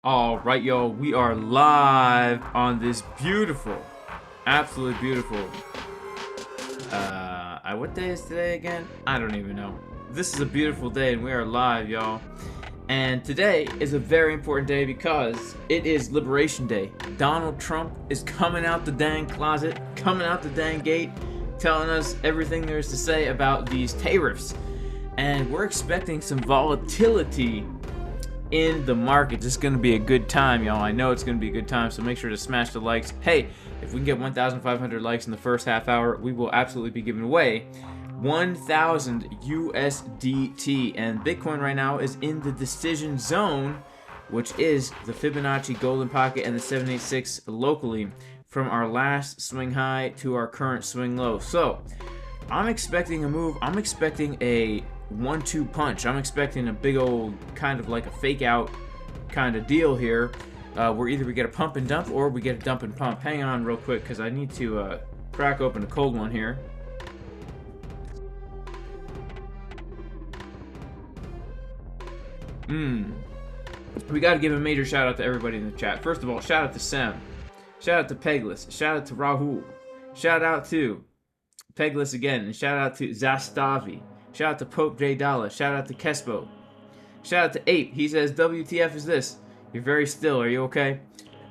All right, y'all, we are live on this beautiful, absolutely beautiful, what day is today again? I don't even know. This is a beautiful day and we are live, y'all. And today is a very important day because it is Liberation Day. Donald Trump is coming out the dang closet, coming out the dang gate, telling us everything there is to say about these tariffs. And we're expecting some volatility in the market. It's going to be a good time, y'all. I know it's going to be a good time, so make sure to smash the likes. Hey, if we can get 1,500 likes in the first half hour, we will absolutely be giving away 1,000 USDT. And Bitcoin right now is in the decision zone, which is the Fibonacci golden pocket and the 786 locally from our last swing high to our current swing low. So I'm expecting a move. I'm expecting a 1-2 punch. I'm expecting a big old kind of like a fake out kind of deal here, where either we get a pump and dump or we get a dump and pump. Hang on real quick because I need to crack open a cold one here. We got to give a major shout out to everybody in the chat. First of all, shout out to Sam, shout out to Pegless, shout out to Rahul, shout out to Pegless again, and shout out to Zastavi. Shout out to Pope J Dalla. Shout out to Kespo. Shout out to Ape. He says, WTF is this? You're very still. Are you okay?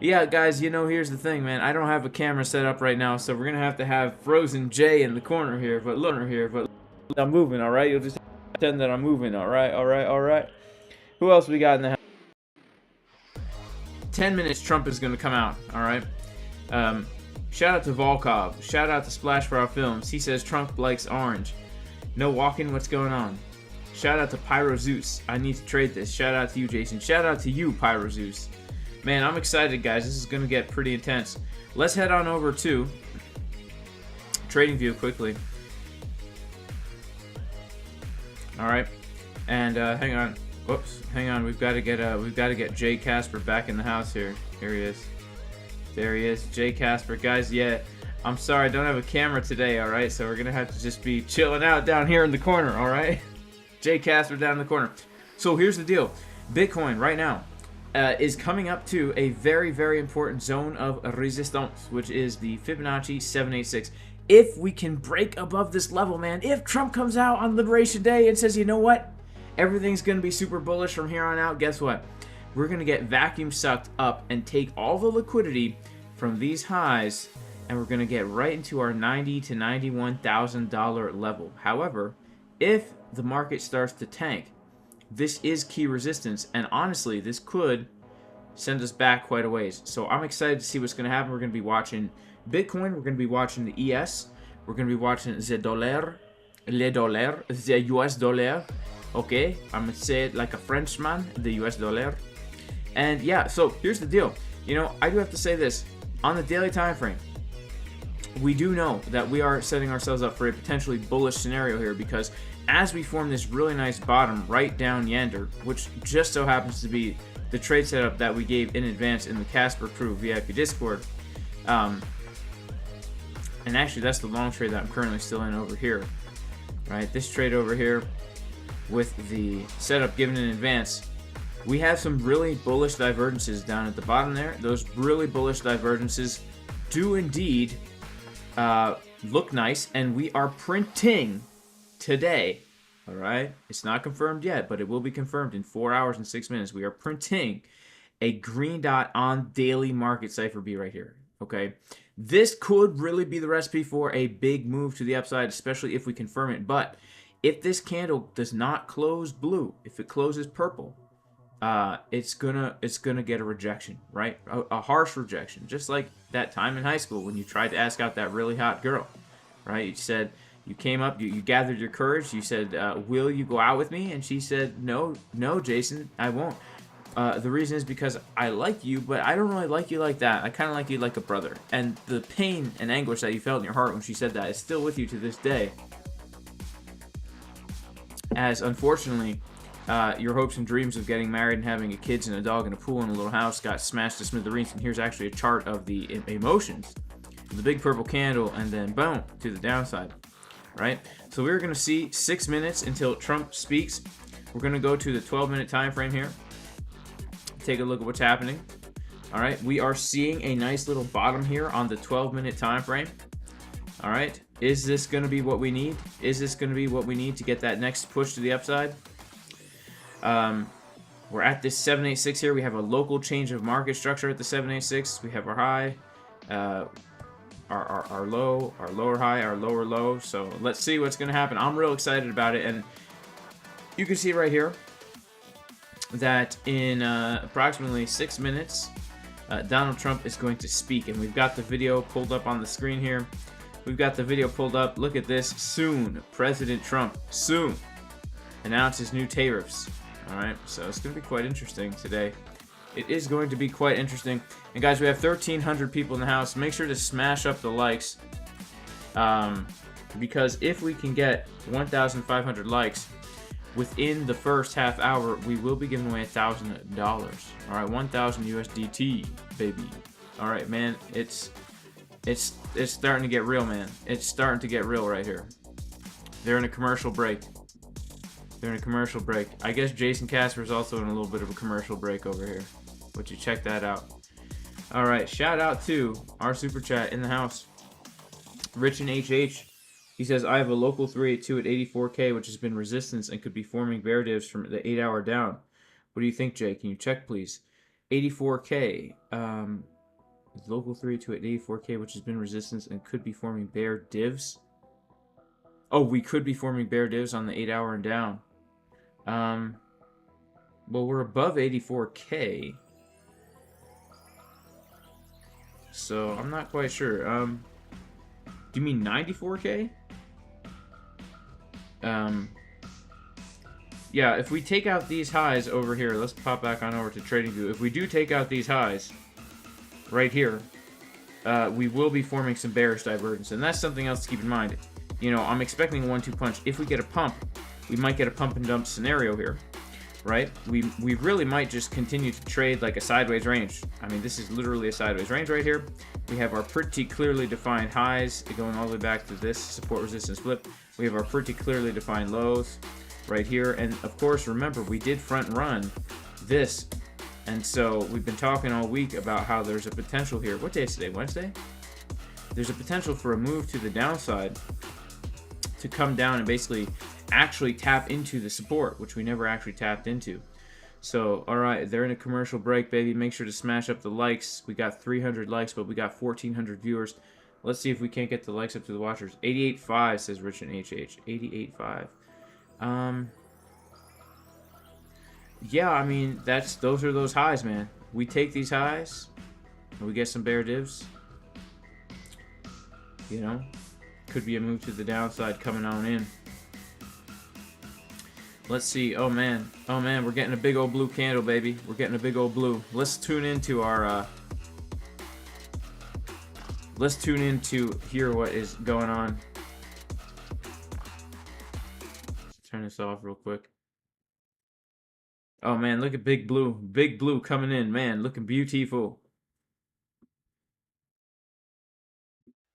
Yeah, guys, you know, here's the thing, man. I don't have a camera set up right now, so we're going to have Frozen J in the corner here. But look here. But I'm moving, all right? You'll just pretend that I'm moving, all right? All right. Who else we got in the house? 10 minutes, Trump is going to come out, all right? Shout out to Volkov. Shout out to Splash for Our Films. He says Trump likes orange. No walking, what's going on? Shout out to Pyro Zeus. I need to trade this. Shout out to you, Jason. Shout out to you, Pyro Zeus. Man, I'm excited, guys. This is going to get pretty intense. Let's head on over to TradingView quickly. All right, and hang on. Whoops, hang on. We've got to get Jay Casper back in the house here. Here he is. There he is, Jay Casper, guys. Yeah, I'm sorry, I don't have a camera today. All right, so we're gonna have to just be chilling out down here in the corner. All right, Jay Casper down in the corner. So here's the deal: Bitcoin right now is coming up to a very, very important zone of resistance, which is the Fibonacci 786. If we can break above this level, man, if Trump comes out on Liberation Day and says, you know what, everything's going to be super bullish from here on out, guess what? We're going to get vacuum sucked up and take all the liquidity from these highs, and we're going to get right into our $90,000 to $91,000 level. However, if the market starts to tank, this is key resistance, and honestly, this could send us back quite a ways. So I'm excited to see what's going to happen. We're going to be watching Bitcoin. We're going to be watching the ES. We're going to be watching the dollar, the US dollar. Okay, I'm going to say it like a Frenchman, the US dollar. And yeah, so here's the deal. You know, I do have to say this. On the daily time frame, we do know that we are setting ourselves up for a potentially bullish scenario here, because as we form this really nice bottom right down yonder, which just so happens to be the trade setup that we gave in advance in the Casper Crew VIP Discord, and actually that's the long trade that I'm currently still in over here, right? This trade over here with the setup given in advance, we have some really bullish divergences down at the bottom there. Those really bullish divergences do indeed look nice, and we are printing today. All right, it's not confirmed yet, but it will be confirmed in 4 hours and 6 minutes. We are printing a green dot on daily market Cipher B right here. Okay, this could really be the recipe for a big move to the upside, especially if we confirm it. But if this candle does not close blue, if it closes purple, it's gonna get a rejection, right? A harsh rejection, just like that time in high school when you tried to ask out that really hot girl, right? You said, you came up, you gathered your courage, you said, will you go out with me? And she said, no, Jason, I won't. The reason is because I like you, but I don't really like you like that. I kind of like you like a brother. And the pain and anguish that you felt in your heart when she said that is still with you to this day. As unfortunately, your hopes and dreams of getting married and having kids and a dog and a pool and a little house got smashed to smithereens. And here's actually a chart of the emotions. The big purple candle, and then boom, to the downside. Right? So we're going to see 6 minutes until Trump speaks. We're going to go to the 12-minute time frame here. Take a look at what's happening. All right, we are seeing a nice little bottom here on the 12-minute time frame. All right, is this going to be what we need? Is this going to be what we need to get that next push to the upside? We're at this 786 here. We have a local change of market structure at the 786. We have our high, our low, our lower high, our lower low. So let's see what's going to happen. I'm real excited about it, and you can see right here that in approximately 6 minutes, Donald Trump is going to speak, and we've got the video pulled up on the screen here. We've got the video pulled up. Look at this. Soon, President Trump soon announces new tariffs. All right, so it's going to be quite interesting today. It is going to be quite interesting. And guys, we have 1,300 people in the house. Make sure to smash up the likes, because if we can get 1,500 likes within the first half hour, we will be giving away $1,000. All right, 1,000 USDT, baby. All right, man, it's starting to get real, man. It's starting to get real right here. They're in a commercial break. They're in a commercial break. I guess Jason Casper is also in a little bit of a commercial break over here. But you check that out. All right, shout out to our super chat in the house. Rich and HH. He says, I have a local 382 at 84K, which has been resistance and could be forming bear divs from the 8 hour down. What do you think, Jay? Can you check, please? 84K. Local 382 at 84K, which has been resistance and could be forming bear divs. Oh, we could be forming bear divs on the 8 hour and down. Well, we're above 84K. So, I'm not quite sure. Do you mean 94K? yeah, if we take out these highs over here, let's pop back on over to TradingView. If we do take out these highs right here, we will be forming some bearish divergence, and that's something else to keep in mind. You know, I'm expecting a 1-2 punch. If we get a pump, we might get a pump and dump scenario here, right? We really might just continue to trade like a sideways range. I mean, this is literally a sideways range right here. We have our pretty clearly defined highs going all the way back to this support resistance flip. We have our pretty clearly defined lows right here, and of course, remember, we did front run this. And so we've been talking all week about how there's a potential here. What day is today? Wednesday? There's a potential for a move to the downside to come down and basically actually tap into the support, which we never actually tapped into. So, all right, they're in a commercial break, baby. Make sure to smash up the likes. We got 300 likes, but we got 1,400 viewers. Let's see if we can't get the likes up to the watchers. 88.5 says Rich and HH. 88.5. Yeah, I mean, those are those highs, man. We take these highs, and we get some bear divs. You know, could be a move to the downside coming on in. Let's see. Oh man, we're getting a big old blue candle, baby. We're getting a big old blue. Let's tune into our. Let's tune in to hear what is going on. Let's turn this off real quick. Oh man, look at Big Blue coming in, man, looking beautiful.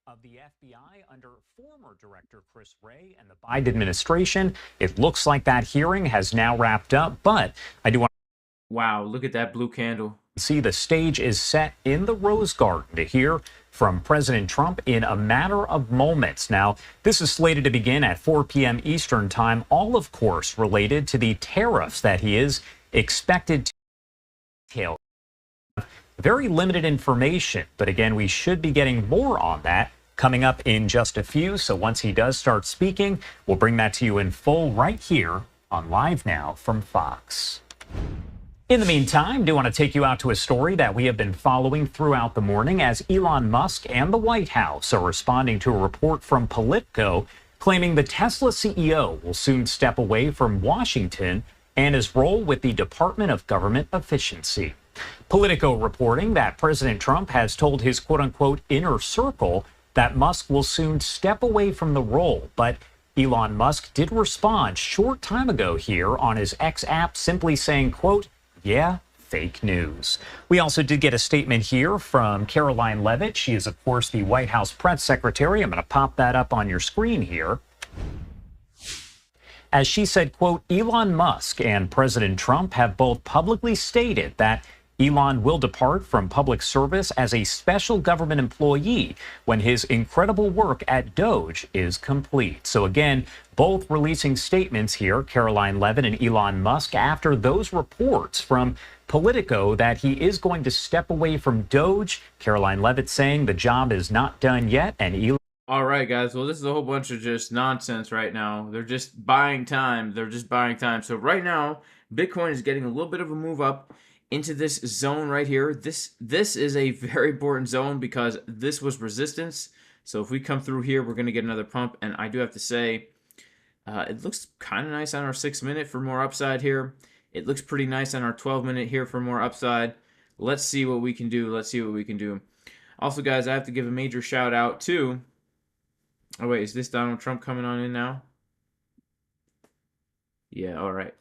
Of the FBI under former Director Chris Wray and the Biden administration. It looks like that hearing has now wrapped up, but I do want to... Wow, look at that blue candle. See, the stage is set in the Rose Garden to hear from President Trump in a matter of moments. Now, this is slated to begin at 4 p.m. Eastern Time, all, of course, related to the tariffs that he is expected to detail. Very limited information, but again, we should be getting more on that coming up in just a few. So once he does start speaking, we'll bring that to you in full right here on Live Now from Fox. In the meantime, I do want to take you out to a story that we have been following throughout the morning as Elon Musk and the White House are responding to a report from Politico claiming the Tesla CEO will soon step away from Washington and his role with the Department of Government Efficiency. Politico reporting that President Trump has told his quote-unquote inner circle that Musk will soon step away from the role, but Elon Musk did respond short time ago here on his X app simply saying, quote, yeah, fake news. We also did get a statement here from Caroline Leavitt. She is, of course, the White House press secretary. I'm going to pop that up on your screen here. As she said, quote, Elon Musk and President Trump have both publicly stated that Elon will depart from public service as a special government employee when his incredible work at Doge is complete. So again, both releasing statements here, Caroline Leavitt and Elon Musk, after those reports from Politico that he is going to step away from Doge. Caroline Leavitt saying the job is not done yet, and Elon... All right, guys. Well, this is a whole bunch of just nonsense right now. They're just buying time. So right now, Bitcoin is getting a little bit of a move up into this zone right here. This is a very important zone because this was resistance. So if we come through here, we're going to get another pump. And I do have to say, it looks kind of nice on our 6-minute for more upside here. It looks pretty nice on our 12-minute here for more upside. Let's see what we can do. Also, guys, I have to give a major shout out to... Oh, wait, is this Donald Trump coming on in now? Yeah, all right.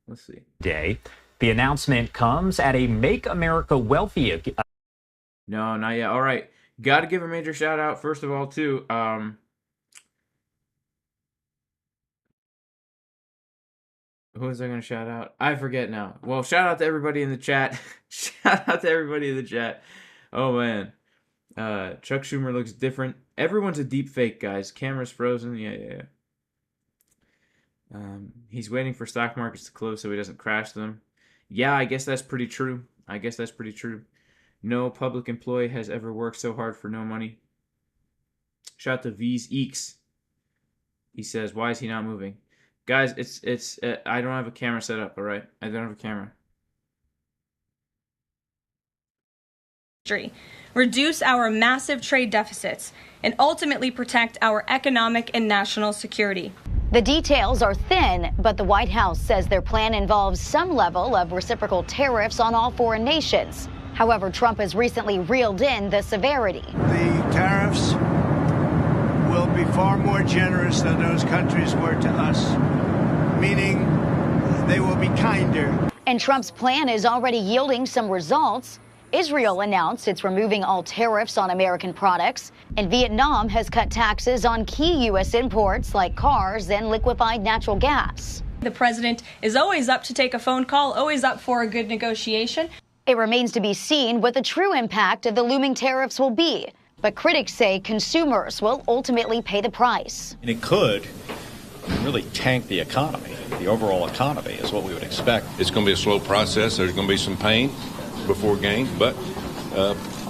Let's see. Day. The announcement comes at a Make America Wealthy... No, not yet. All right. Got to give a major shout out, first of all, to... Who was I going to shout out? I forget now. Well, shout out to everybody in the chat. Oh, man. Chuck Schumer looks different. Everyone's a deep fake, guys. Camera's frozen. Yeah. He's waiting for stock markets to close so he doesn't crash them. Yeah, I guess that's pretty true. No public employee has ever worked so hard for no money. Shout out to WEEX. He says, why is he not moving? Guys, it's I don't have a camera set up, all right? I don't have a camera. Reduce our massive trade deficits, and ultimately protect our economic and national security. The details are thin, but the White House says their plan involves some level of reciprocal tariffs on all foreign nations. However, Trump has recently reeled in the severity. The tariffs will be far more generous than those countries were to us, meaning they will be kinder. And Trump's plan is already yielding some results. Israel announced it's removing all tariffs on American products, and Vietnam has cut taxes on key U.S. imports like cars and liquefied natural gas. The president is always up to take a phone call, always up for a good negotiation. It remains to be seen what the true impact of the looming tariffs will be, but critics say consumers will ultimately pay the price. And it could really tank the economy. The overall economy is what we would expect. It's going to be a slow process. There's going to be some pain before gain, but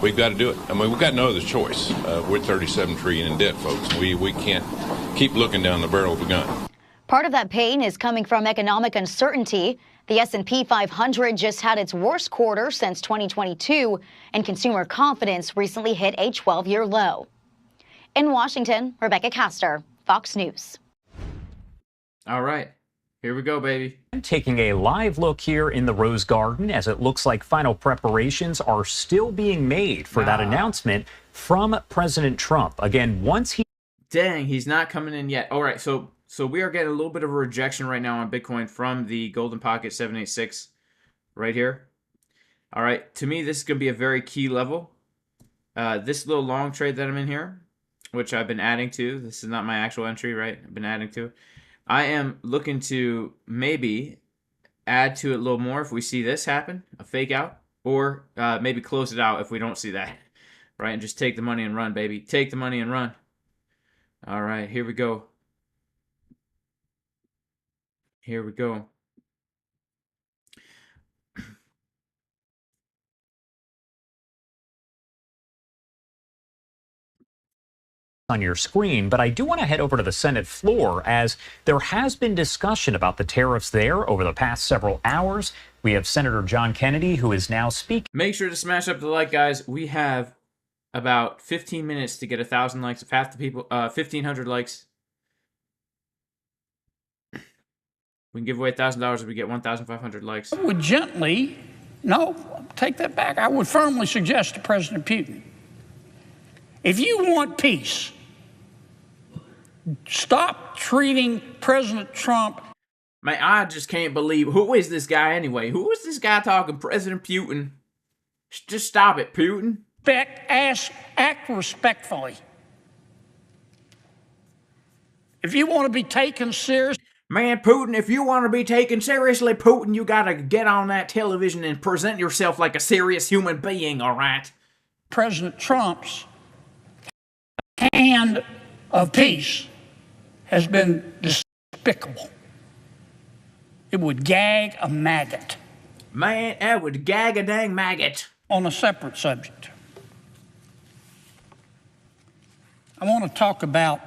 we've got to do it. I mean, we've got no other choice. We're $37 trillion in debt, folks. We can't keep looking down the barrel of a gun. Part of that pain is coming from economic uncertainty. The S&P 500 just had its worst quarter since 2022, and consumer confidence recently hit a 12-year low. In Washington, Rebecca Castor, Fox News. All right. Here we go, baby. Taking a live look here in the Rose Garden as it looks like final preparations are still being made for that announcement from President Trump. Again, once he... Dang, he's not coming in yet. All right, so we are getting a little bit of a rejection right now on Bitcoin from the Golden Pocket 786 right here. All right, to me, this is going to be a very key level. This little long trade that I'm in here, which I've been adding to. This is not my actual entry, right? I've been adding to it. I am looking to maybe add to it a little more if we see this happen, a fake out, or maybe close it out if we don't see that, right? And just take the money and run, baby. Take the money and run. All right, here we go. Here we go. On your screen, but I do want to head over to the Senate floor as there has been discussion about the tariffs there over the past several hours. We have Senator John Kennedy, who is now speaking. Make sure to smash up the like, guys. We have about 15 minutes to get 1,000 likes. If half the people, 1,500 likes, we can give away $1,000 if we get 1,500 likes. I would gently, no, take that back. I would firmly suggest to President Putin, if you want peace, stop treating President Trump. Man, I just can't believe, who is this guy anyway? Who is this guy talking? President Putin. Just stop it, Putin. Act respectfully. If you want to be taken seriously. Man, Putin, if you want to be taken seriously, Putin, you gotta get on that television and present yourself like a serious human being, all right? President Trump's hand of peace has been despicable. It would gag a maggot. Man, that would gag a dang maggot. On a separate subject, I want to talk about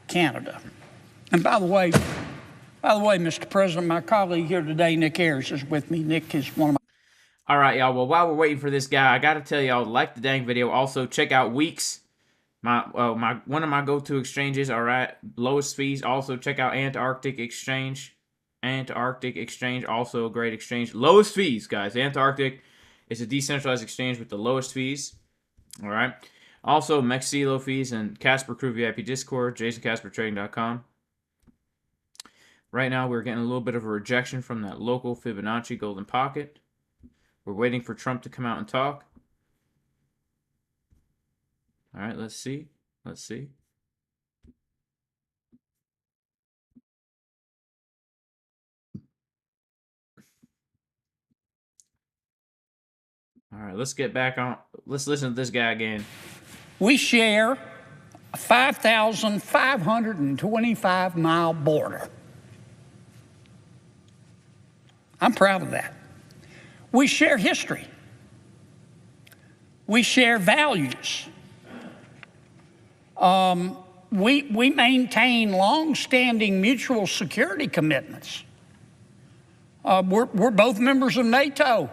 Canada. And by the way, Mr. President, my colleague here today, Nick Ayers, is with me. Nick is one of my... All right, y'all. Well, while we're waiting for this guy, I got to tell y'all, like the dang video. Also, check out WEEX. One of my go-to exchanges, all right, lowest fees. Also, check out ANTARCTIC Exchange. ANTARCTIC Exchange, also a great exchange. Lowest fees, guys. ANTARCTIC is a decentralized exchange with the lowest fees, all right. Also, MEXC low fees and Casper Crew VIP Discord, jasoncaspertrading.com. Right now, we're getting a little bit of a rejection from that local Fibonacci Golden Pocket. We're waiting for Trump to come out and talk. All right, let's see. Let's see. All right, let's get back on. Let's listen to this guy again. We share a 5,525-mile border. I'm proud of that. We share history. We share values. We maintain long-standing mutual security commitments. We're both members of NATO.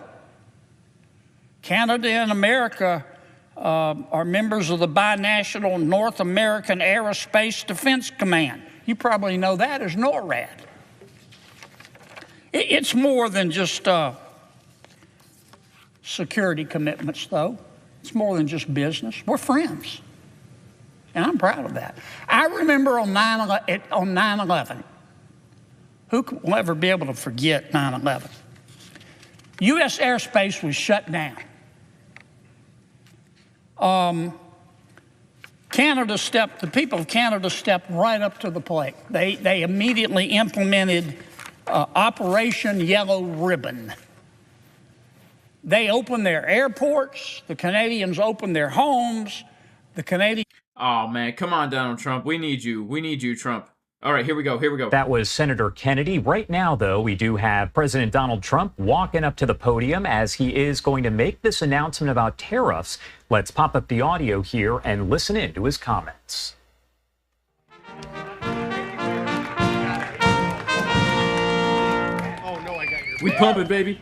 Canada and America are members of the binational North American Aerospace Defense Command. You probably know that as NORAD. It's more than just security commitments, though. It's more than just business. We're friends, and I'm proud of that. I remember on 9/11, who will ever be able to forget 9/11? U.S. airspace was shut down. The people of Canada stepped right up to the plate. They immediately implemented Operation Yellow Ribbon. They opened their airports. The Canadians opened their homes. The Canadians... Oh, man. Come on, Donald Trump. We need you. We need you, Trump. All right, here we go. Here we go. That was Senator Kennedy. Right now, though, we do have President Donald Trump walking up to the podium as he is going to make this announcement about tariffs. Let's pop up the audio here and listen in to his comments. We pumping, baby.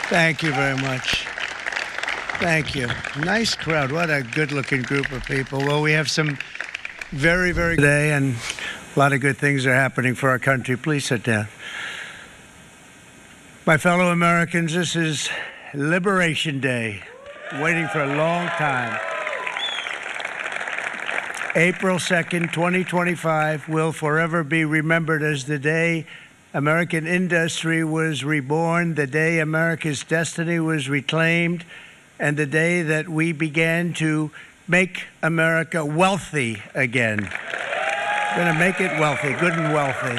Thank you very much. Thank you. Nice crowd. What a good-looking group of people. Well, we have some very, very good day, and a lot of good things are happening for our country. Please sit down. My fellow Americans, this is Liberation Day. Waiting for a long time. April 2nd, 2025 will forever be remembered as the day American industry was reborn, the day America's destiny was reclaimed, and the day that we began to make America wealthy again. We're going to make it wealthy, good and wealthy.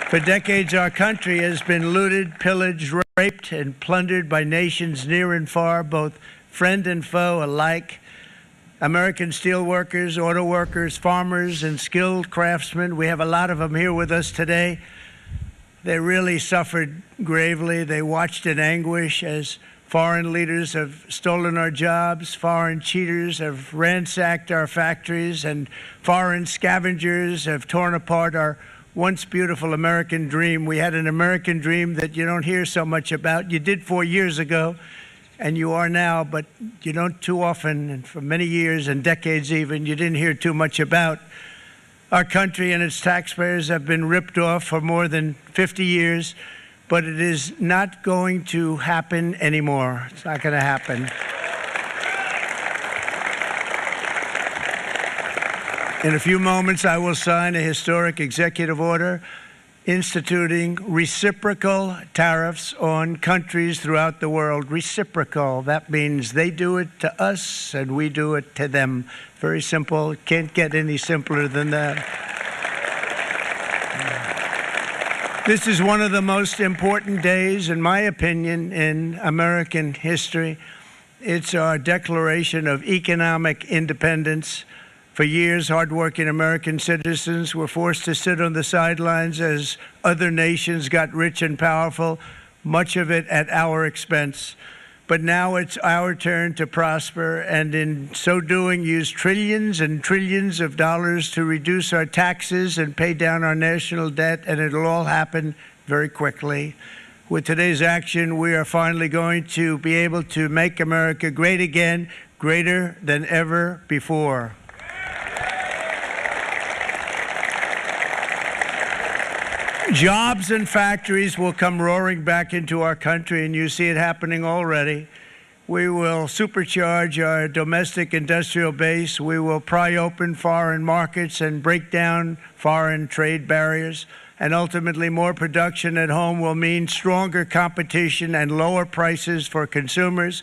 For decades, our country has been looted, pillaged, raped, and plundered by nations near and far, both friend and foe alike. American steel workers, auto workers, farmers, and skilled craftsmen, we have a lot of them here with us today. They really suffered gravely. They watched in anguish as foreign leaders have stolen our jobs, foreign cheaters have ransacked our factories, and foreign scavengers have torn apart our once beautiful American dream. We had an American dream that you don't hear so much about. You did 4 years ago, and you are now, but you don't too often, and for many years and decades even, you didn't hear too much about. Our country and its taxpayers have been ripped off for more than 50 years, but it is not going to happen anymore. It's not going to happen. In a few moments, I will sign a historic executive order instituting reciprocal tariffs on countries throughout the world. Reciprocal, that means they do it to us and we do it to them. Very simple. Can't get any simpler than that. This is one of the most important days, in my opinion, in American history. It's our declaration of economic independence. For years, hardworking American citizens were forced to sit on the sidelines as other nations got rich and powerful, much of it at our expense. But now it's our turn to prosper, and in so doing, use trillions and trillions of dollars to reduce our taxes and pay down our national debt, and it'll all happen very quickly. With today's action, we are finally going to be able to make America great again, greater than ever before. Jobs and factories will come roaring back into our country, and you see it happening already. We will supercharge our domestic industrial base. We will pry open foreign markets and break down foreign trade barriers. And ultimately, more production at home will mean stronger competition and lower prices for consumers.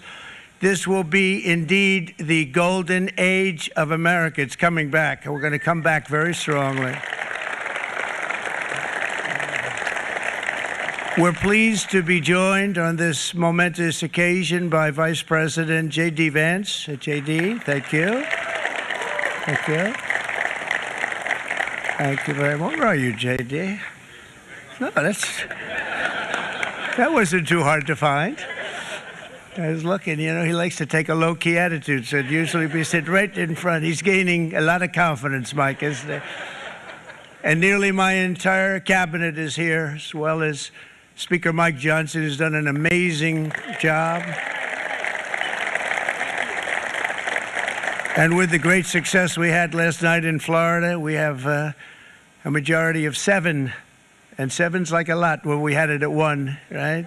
This will be indeed the golden age of America. It's coming back, and we're going to come back very strongly. We're pleased to be joined on this momentous occasion by Vice President J.D. Vance. J.D., thank you. Thank you. Thank you very much. Where are you, J.D.? No, that wasn't too hard to find. I was looking, you know, he likes to take a low-key attitude, so it'd usually be sit right in front. He's gaining a lot of confidence, Mike, isn't he? And nearly my entire cabinet is here, as well as Speaker Mike Johnson, who's done an amazing job. And with the great success we had last night in Florida, we have a majority of 7. And 7's like a lot when we had it at 1, right?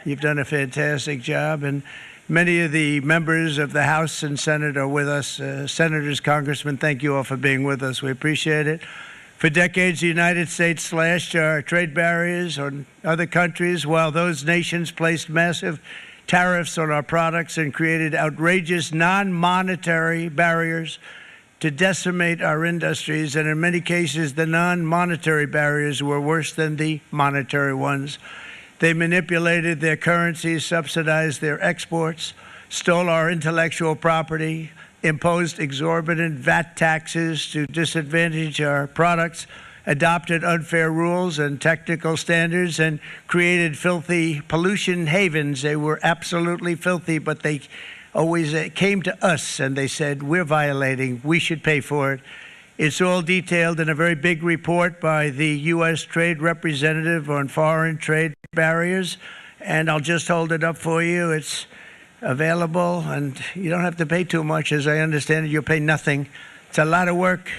You've done a fantastic job. And many of the members of the House and Senate are with us. Senators, congressmen, thank you all for being with us. We appreciate it. For decades, the United States slashed our trade barriers on other countries, while those nations placed massive tariffs on our products and created outrageous non-monetary barriers to decimate our industries. And in many cases, the non-monetary barriers were worse than the monetary ones. They manipulated their currencies, subsidized their exports, stole our intellectual property, imposed exorbitant VAT taxes to disadvantage our products, adopted unfair rules and technical standards, and created filthy pollution havens. They were absolutely filthy, but they always came to us and they said, we're violating, we should pay for it. It's all detailed in a very big report by the U.S. Trade Representative on foreign trade barriers, and I'll just hold it up for you. It's available, and you don't have to pay too much. As I understand it, you'll pay nothing. It's a lot of work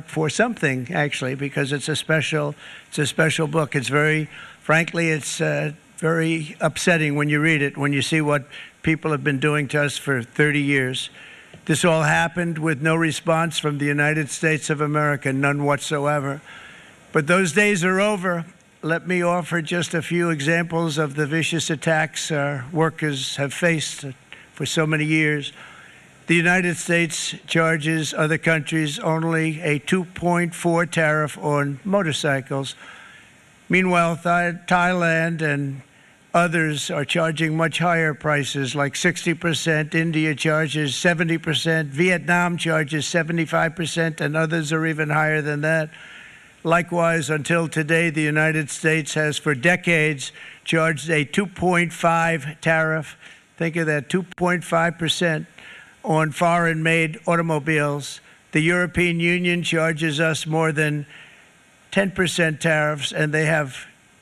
for something, actually, because it's a special book. It's very, frankly, it's very upsetting when you read it, when you see what people have been doing to us for 30 years. This all happened with no response from the United States of America, none whatsoever. But those days are over. Let me offer just a few examples of the vicious attacks our workers have faced for so many years. The United States charges other countries only a 2.4 tariff on motorcycles. Meanwhile, Thailand and others are charging much higher prices, like 60%. India charges 70%. Vietnam charges 75%, and others are even higher than that. Likewise, until today, the United States has for decades charged a 2.5 tariff. Think of that, 2.5% on foreign-made automobiles. The European Union charges us more than 10% tariffs, and they have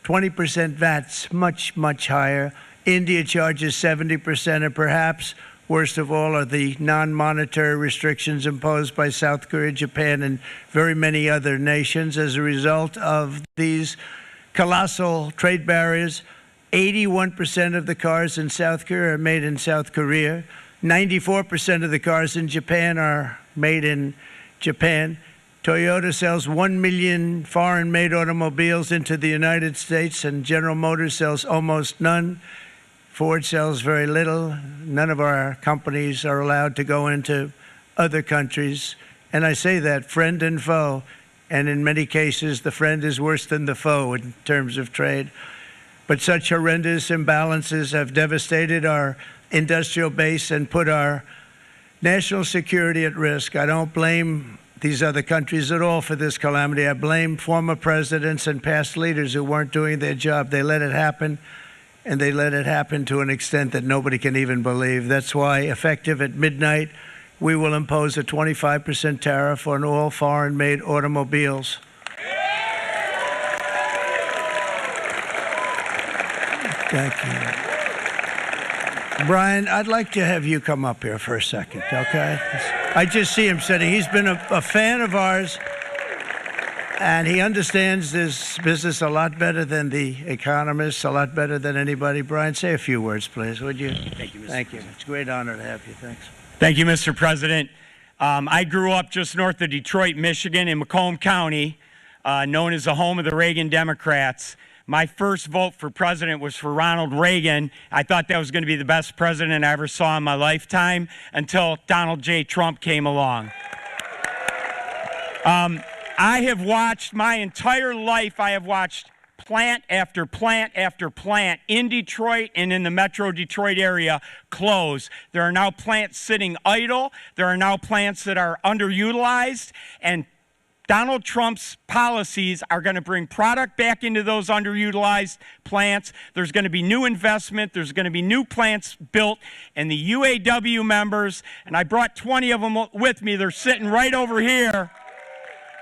20% VATs, much, much higher. India charges 70%, and perhaps worst of all are the non-monetary restrictions imposed by South Korea, Japan, and very many other nations. As a result of these colossal trade barriers, 81% of the cars in South Korea are made in South Korea. 94% of the cars in Japan are made in Japan. Toyota sells 1 million foreign-made automobiles into the United States, and General Motors sells almost none. Ford sells very little. None of our companies are allowed to go into other countries. And I say that, friend and foe. And in many cases, the friend is worse than the foe in terms of trade. But such horrendous imbalances have devastated our industrial base and put our national security at risk. I don't blame these other countries at all for this calamity. I blame former presidents and past leaders who weren't doing their job. They let it happen. And they let it happen to an extent that nobody can even believe. That's why, effective at midnight, we will impose a 25% tariff on all foreign-made automobiles. Thank you. Brian, I'd like to have you come up here for a second, okay? I just see him sitting. He's been a fan of ours. And he understands this business a lot better than the economists, a lot better than anybody. Brian, say a few words, please, would you? Thank you, Mr. Thank you. President. It's a great honor to have you. Thanks. Thank you, Mr. President. I grew up just north of Detroit, Michigan, in Macomb County, known as the home of the Reagan Democrats. My first vote for president was for Ronald Reagan. I thought that was going to be the best president I ever saw in my lifetime until Donald J. Trump came along. I have watched my entire life, I have watched plant after plant after plant in Detroit and in the metro Detroit area close. There are now plants sitting idle. There are now plants that are underutilized. And Donald Trump's policies are going to bring product back into those underutilized plants. There's going to be new investment. There's going to be new plants built. And the UAW members, and I brought 20 of them with me, they're sitting right over here.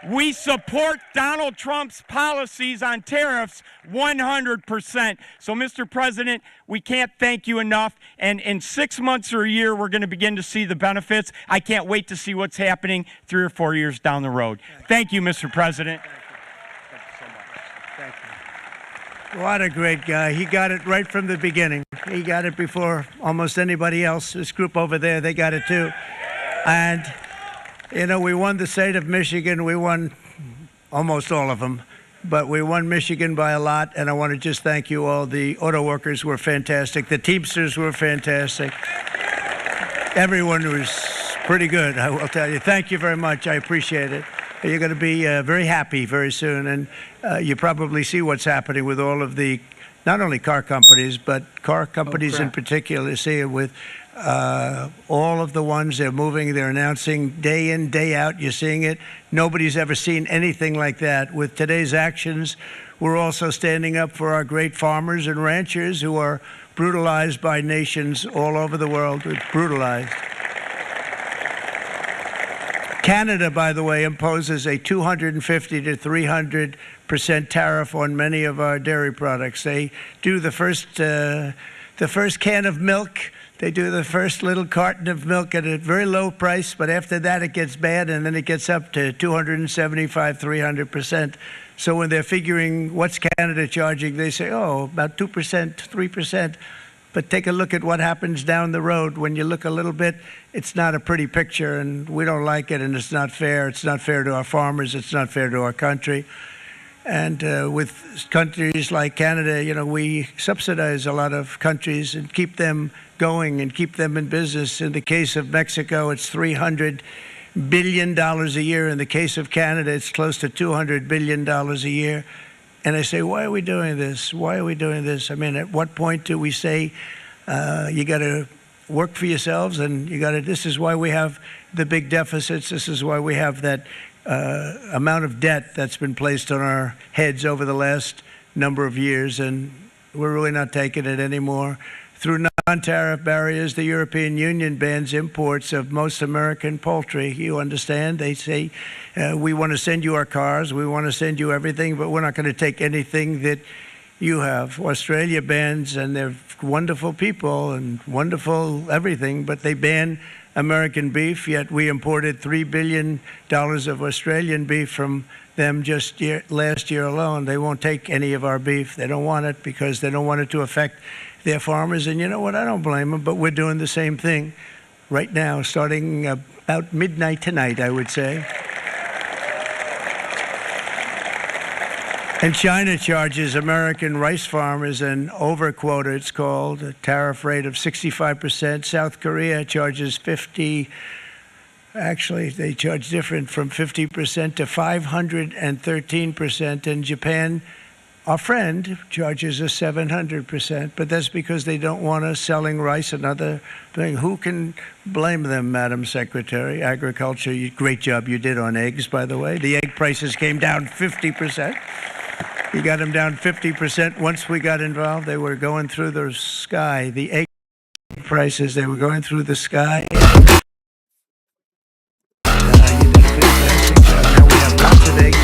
We support Donald Trump's policies on tariffs 100%. So, Mr. President, we can't thank you enough. And in 6 months or a year, we're going to begin to see the benefits. I can't wait to see what's happening 3 or 4 years down the road. Thank you, Mr. President. Thank you so much. Thank you. What a great guy. He got it right from the beginning. He got it before almost anybody else. This group over there, they got it too. And you know, we won the state of Michigan. We won almost all of them, but we won Michigan by a lot. And I want to just thank you all. The auto workers were fantastic. The Teamsters were fantastic. Everyone was pretty good, I will tell you. Thank you very much. I appreciate it. You're going to be very happy very soon. And you probably see what's happening with all of the, not only car companies, but car companies in particular. See it with all of the ones they're moving, they're announcing day in, day out. You're seeing it. Nobody's ever seen anything like that. With today's actions, we're also standing up for our great farmers and ranchers who are brutalized by nations all over the world. It's brutalized. Canada, by the way, imposes a 250 to 300% tariff on many of our dairy products. They do the first can of milk. They do the first little carton of milk at a very low price, but after that it gets bad, and then it gets up to 275, 300%. So when they're figuring what's Canada charging, they say, oh, about 2%, 3%. But take a look at what happens down the road. When you look a little bit, it's not a pretty picture, and we don't like it, and it's not fair. It's not fair to our farmers. It's not fair to our country. And with countries like Canada, you know, we subsidize a lot of countries and keep them going and keep them in business. In the case of Mexico, it's $300 billion a year. In the case of Canada, it's close to $200 billion a year. And I say, why are we doing this? Why are we doing this? I mean, at what point do we say you got to work for yourselves, and you got to? This is why we have the big deficits. This is why we have that amount of debt that's been placed on our heads over the last number of years, and we're really not taking it anymore. Through non-tariff barriers, the European Union bans imports of most American poultry. You understand? They say, we want to send you our cars, we want to send you everything, but we're not going to take anything that you have. Australia bans, and they're wonderful people and wonderful everything, but they ban American beef, yet we imported $3 billion of Australian beef from them just last year alone. They won't take any of our beef. They don't want it because they don't want it to affect their farmers. And you know what? I don't blame them, but we're doing the same thing right now, starting about midnight tonight, I would say. And China charges American rice farmers an overquota, it's called, a tariff rate of 65%. South Korea charges 50%. Actually, they charge different, from 50% to 513%. And Japan, our friend, charges us 700%. But that's because they don't want us selling rice, another thing. Who can blame them, Madam Secretary? Agriculture, great job you did on eggs, by the way. The egg prices came down 50%. You got them down 50%. Once we got involved, they were going through the sky. The egg prices, they were going through the sky. You did a fantastic job. Now we have lots of eggs.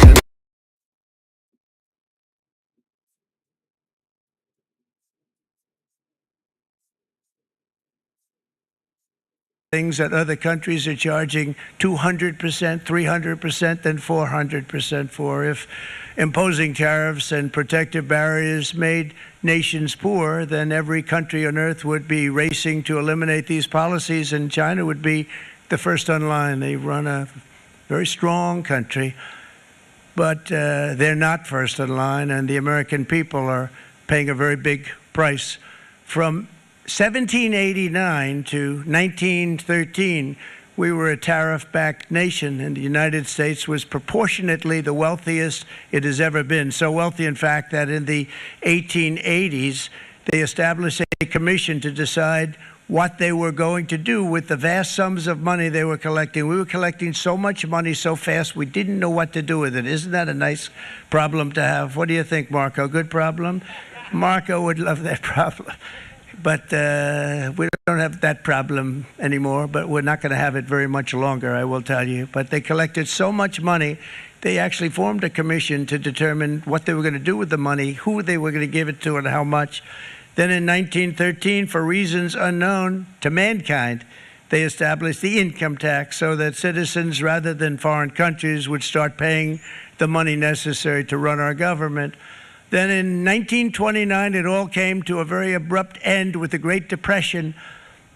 Things that other countries are charging 200%, 300%, and 400% for. If imposing tariffs and protective barriers made nations poor, then every country on earth would be racing to eliminate these policies, and China would be the first on line. They run a very strong country, but they're not first in line, and the American people are paying a very big price. From 1789 to 1913, we were a tariff-backed nation, and the United States was proportionately the wealthiest it has ever been. So wealthy, in fact, that in the 1880s, they established a commission to decide what they were going to do with the vast sums of money they were collecting. We were collecting so much money so fast, we didn't know what to do with it. Isn't that a nice problem to have? What do you think, Marco? Good problem? Marco would love that problem. But we don't have that problem anymore, but we're not going to have it very much longer, I will tell you. But they collected so much money they actually formed a commission to determine what they were going to do with the money, who they were going to give it to, and how much. Then in 1913, for reasons unknown to mankind, they established the income tax so that citizens, rather than foreign countries, would start paying the money necessary to run our government. Then in 1929, it all came to a very abrupt end with the Great Depression,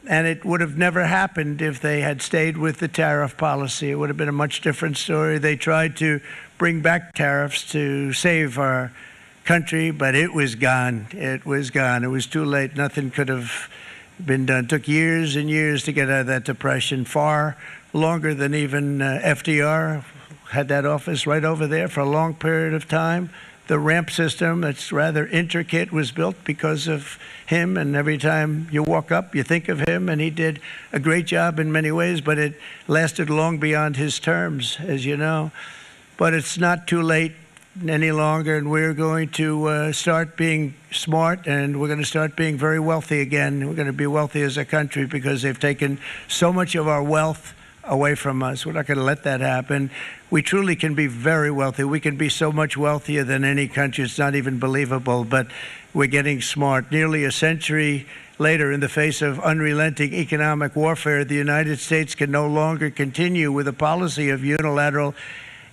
and it would have never happened if they had stayed with the tariff policy. It would have been a much different story. They tried to bring back tariffs to save our country, but it was gone. It was gone. It was too late. Nothing could have been done. It took years and years to get out of that depression, far longer than even FDR had that office right over there for a long period of time. The ramp system, that's rather intricate, was built because of him, and every time you walk up, you think of him, and he did a great job in many ways, but it lasted long beyond his terms, as you know. But it's not too late any longer, and we're going to start being smart, and we're going to start being very wealthy again. We're going to be wealthy as a country because they've taken so much of our wealth away from us. We're not going to let that happen. We truly can be very wealthy. We can be so much wealthier than any country. It's not even believable, but we're getting smart. Nearly a century later, in the face of unrelenting economic warfare, the United States can no longer continue with a policy of unilateral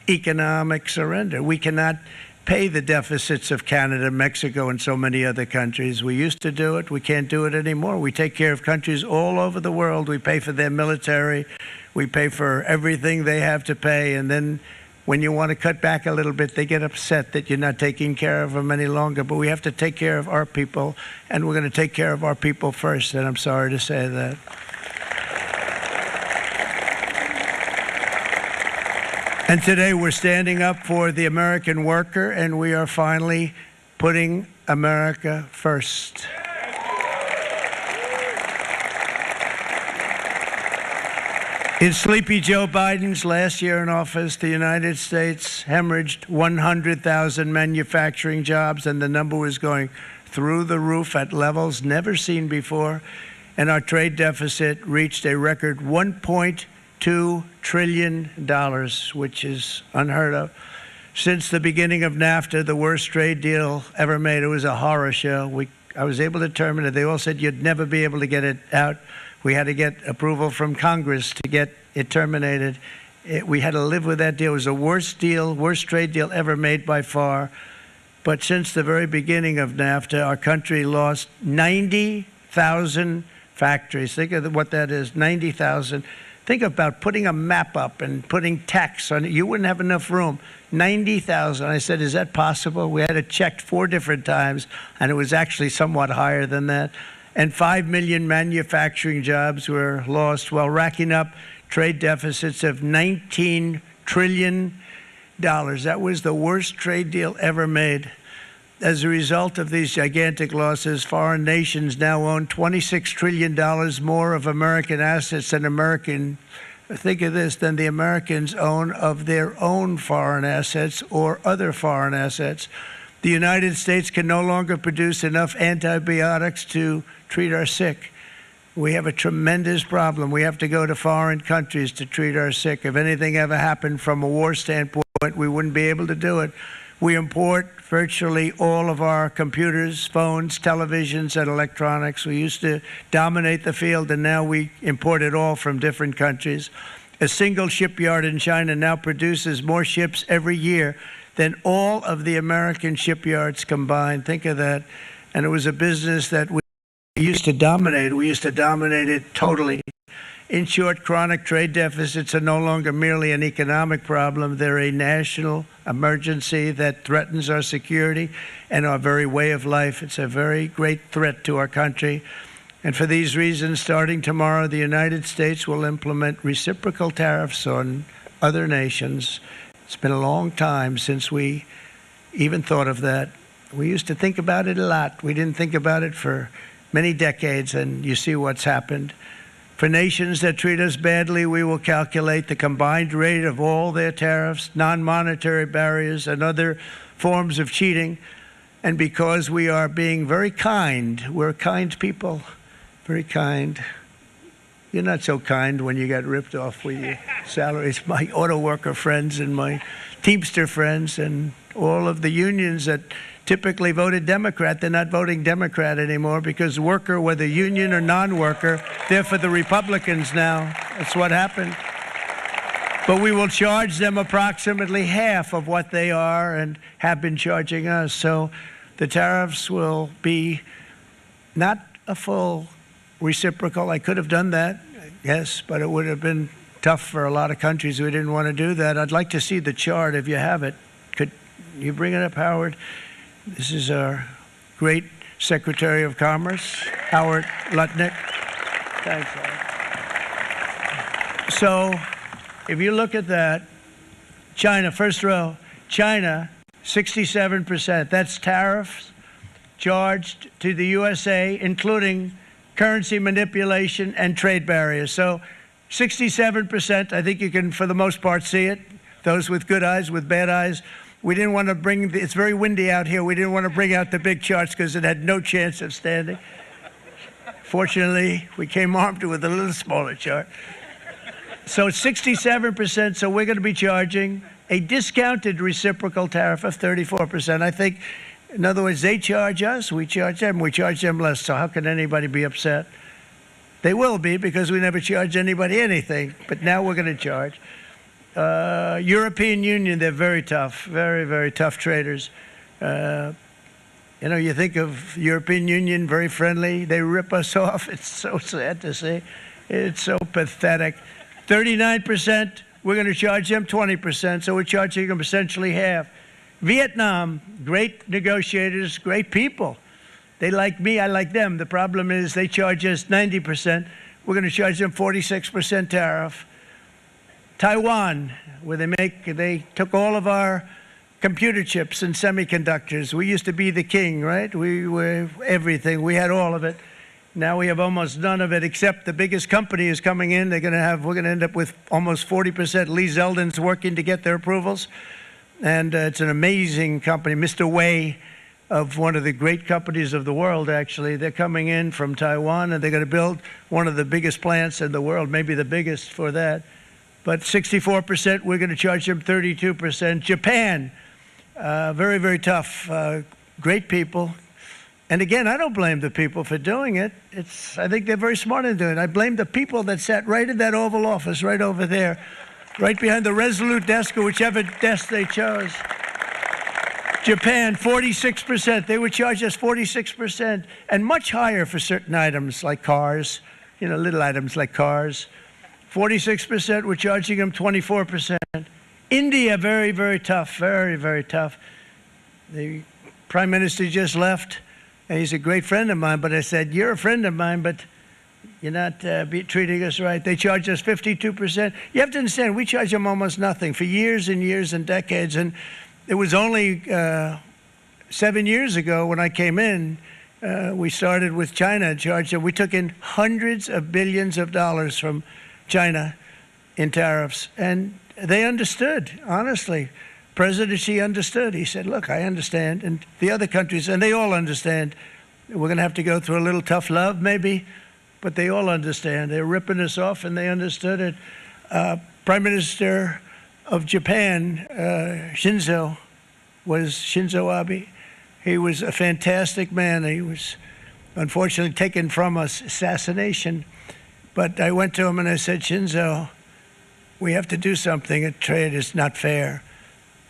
economic surrender. We cannot pay the deficits of Canada, Mexico, and so many other countries. We used to do it. We can't do it anymore. We take care of countries all over the world. We pay for their military. We pay for everything they have to pay. And then when you want to cut back a little bit, they get upset that you're not taking care of them any longer. But we have to take care of our people, and we're going to take care of our people first. And I'm sorry to say that. And today we're standing up for the American worker, and we are finally putting America first. In Sleepy Joe Biden's last year in office, the United States hemorrhaged 100,000 manufacturing jobs, and the number was going through the roof at levels never seen before. And our trade deficit reached a record $1.2 trillion, which is unheard of. Since the beginning of NAFTA, the worst trade deal ever made, it was a horror show. I was able to terminate it. They all said you'd never be able to get it out. We had to get approval from Congress to get it terminated. We had to live with that deal. It was the worst trade deal ever made by far. But since the very beginning of NAFTA, our country lost 90,000 factories. Think of what that is, 90,000. Think about putting a map up and putting text on it. You wouldn't have enough room. 90,000. I said, is that possible? We had it checked 4 different times, and it was actually somewhat higher than that. And 5 million manufacturing jobs were lost while racking up trade deficits of $19 trillion. That was the worst trade deal ever made. As a result of these gigantic losses, foreign nations now own $26 trillion more of American assets than think of this, than the Americans own of their own foreign assets or other foreign assets. The United States can no longer produce enough antibiotics to treat our sick. We have a tremendous problem. We have to go to foreign countries to treat our sick. If anything ever happened from a war standpoint, we wouldn't be able to do it. We import virtually all of our computers, phones, televisions, and electronics. We used to dominate the field, and now we import it all from different countries. A single shipyard in China now produces more ships every year than all of the American shipyards combined. Think of that. And it was a business that we used to dominate. We used to dominate it totally. In short, chronic trade deficits are no longer merely an economic problem. They're a national emergency that threatens our security and our very way of life. It's a very great threat to our country. And for these reasons, starting tomorrow, the United States will implement reciprocal tariffs on other nations. It's been a long time since we even thought of that. We used to think about it a lot. We didn't think about it for many decades, and you see what's happened. For nations that treat us badly, we will calculate the combined rate of all their tariffs, non-monetary barriers, and other forms of cheating. And because we are being very kind, we're kind people, very kind. you're not so kind when you got ripped off with your salaries. My auto worker friends and my Teamster friends and all of the unions that typically voted Democrat, they're not voting Democrat anymore because worker, whether union or non-worker, they're for the Republicans now. That's what happened. But we will charge them approximately half of what they are and have been charging us. So the tariffs will be not a full reciprocal. I could have done that, yes, but it would have been tough for a lot of countries who didn't want to do that. I'd like to see the chart if you have it. Could you bring it up, Howard? This is our great Secretary of Commerce, Howard Lutnick. Thanks, Howard. So if you look at that, China, first row, China, 67%. That's tariffs charged to the USA, including currency manipulation and trade barriers. So 67%, I think you can, for the most part, see it. Those with good eyes, with bad eyes. We didn't want to bring, it's very windy out here. We didn't want to bring out the big charts because it had no chance of standing. Fortunately, we came armed with a little smaller chart. So it's 67%, so we're going to be charging a discounted reciprocal tariff of 34%. I think, in other words, they charge us, we charge them less. So how can anybody be upset? They will be because we never charge anybody anything, but now we're going to charge. European Union, they're very tough, very, very tough traders. You know, you think of European Union, very friendly. They rip us off. It's so sad to see. It's so pathetic. 39%, we're going to charge them 20%, so we're charging them essentially half. Vietnam, great negotiators, great people. They like me, I like them. The problem is they charge us 90%. We're going to charge them 46% tariff. Taiwan, where they took all of our computer chips and semiconductors. We used to be the king, right? We were everything. We had all of it. Now we have almost none of it, except the biggest company is coming in. We're going to end up with almost 40%. Lee Zeldin's working to get their approvals. And it's an amazing company. Mr. Wei, of one of the great companies of the world, actually. They're coming in from Taiwan, and they're going to build one of the biggest plants in the world, maybe the biggest for that. But 64%, we're going to charge them 32%. Japan, very, very tough, great people. And again, I don't blame the people for doing it. I think they're very smart in doing it. I blame the people that sat right in that Oval Office, right over there, right behind the Resolute desk or whichever desk they chose. Japan, 46%. They would charge us 46%, and much higher for certain items like cars, you know, little items like cars. 46%, we're charging them 24%. India, very, very tough, very, very tough. The Prime Minister just left, and he's a great friend of mine, but I said, you're a friend of mine, but you're not treating us right. They charge us 52%. You have to understand, we charge them almost nothing for years and years and decades, and it was only 7 years ago when I came in, we started with China and charged them. We took in hundreds of billions of dollars from China in tariffs, and they understood, honestly. President Xi understood. He said, look, I understand, and the other countries, and they all understand. We're going to have to go through a little tough love, maybe, but they all understand. They're ripping us off, and they understood it. Prime Minister of Japan, Shinzo Abe. He was a fantastic man. He was unfortunately taken from us, assassination. But I went to him and I said, Shinzo, we have to do something. Trade is not fair.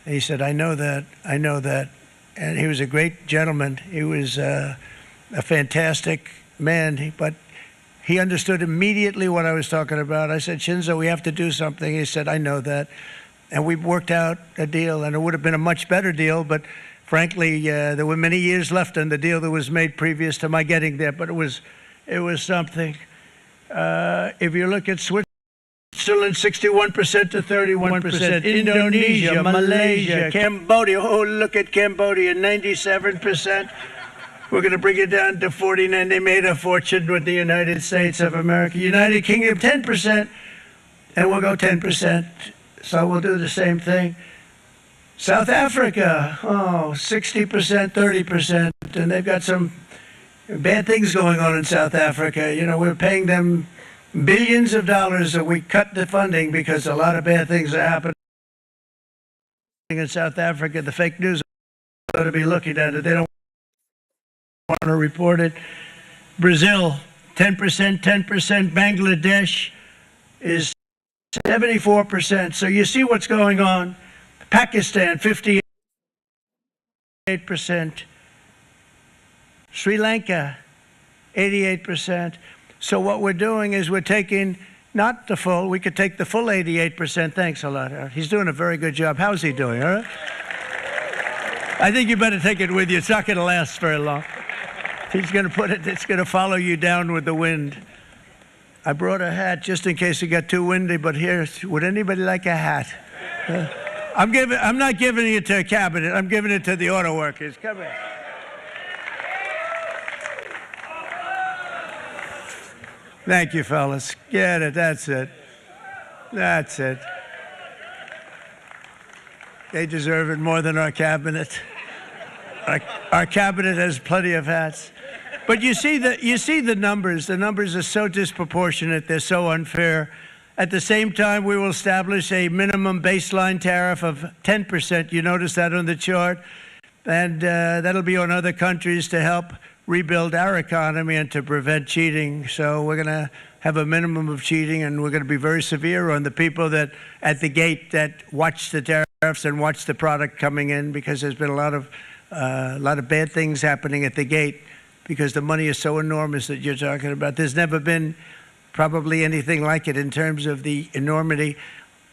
And he said, I know that, I know that. And he was a great gentleman. He was a fantastic man, but he understood immediately what I was talking about. I said, Shinzo, we have to do something. He said, I know that. And we worked out a deal, and it would have been a much better deal, but frankly, there were many years left in the deal that was made previous to my getting there, but it was something. If you look at Switzerland, 61% to 31%. Indonesia, Malaysia, Cambodia. Oh, look at Cambodia, 97%. We're going to bring it down to 49. They made a fortune with the United States of America. United Kingdom, 10%, and we'll go 10%. So we'll do the same thing. South Africa, 60%, 30%, and they've got some bad things going on in South Africa. You know, we're paying them billions of dollars that we cut the funding because a lot of bad things are happening in South Africa. The fake news ought to be looking at it. They don't want to report it. Brazil, 10%, 10%. Bangladesh is 74%. So you see what's going on. Pakistan, 58%. Sri Lanka, 88%. So what we're doing is we're taking not the full, we could take the full 88%. Thanks a lot, Harold. He's doing a very good job. How's he doing, all right? I think you better take it with you. It's not going to last very long. He's going to put it, it's going to follow you down with the wind. I brought a hat just in case it got too windy, but here, would anybody like a hat? I'm not giving it to a cabinet. I'm giving it to the auto workers. Come here. Thank you, fellas. Get it. That's it. That's it. They deserve it more than our cabinet. Our cabinet has plenty of hats. But you see the numbers. The numbers are so disproportionate. They're so unfair. At the same time, we will establish a minimum baseline tariff of 10%. You notice that on the chart? And that'll be on other countries to help rebuild our economy and to prevent cheating. So we're going to have a minimum of cheating, and we're going to be very severe on the people that at the gate that watch the tariffs and watch the product coming in, because there's been a lot of bad things happening at the gate because the money is so enormous that you're talking about. There's never been probably anything like it in terms of the enormity,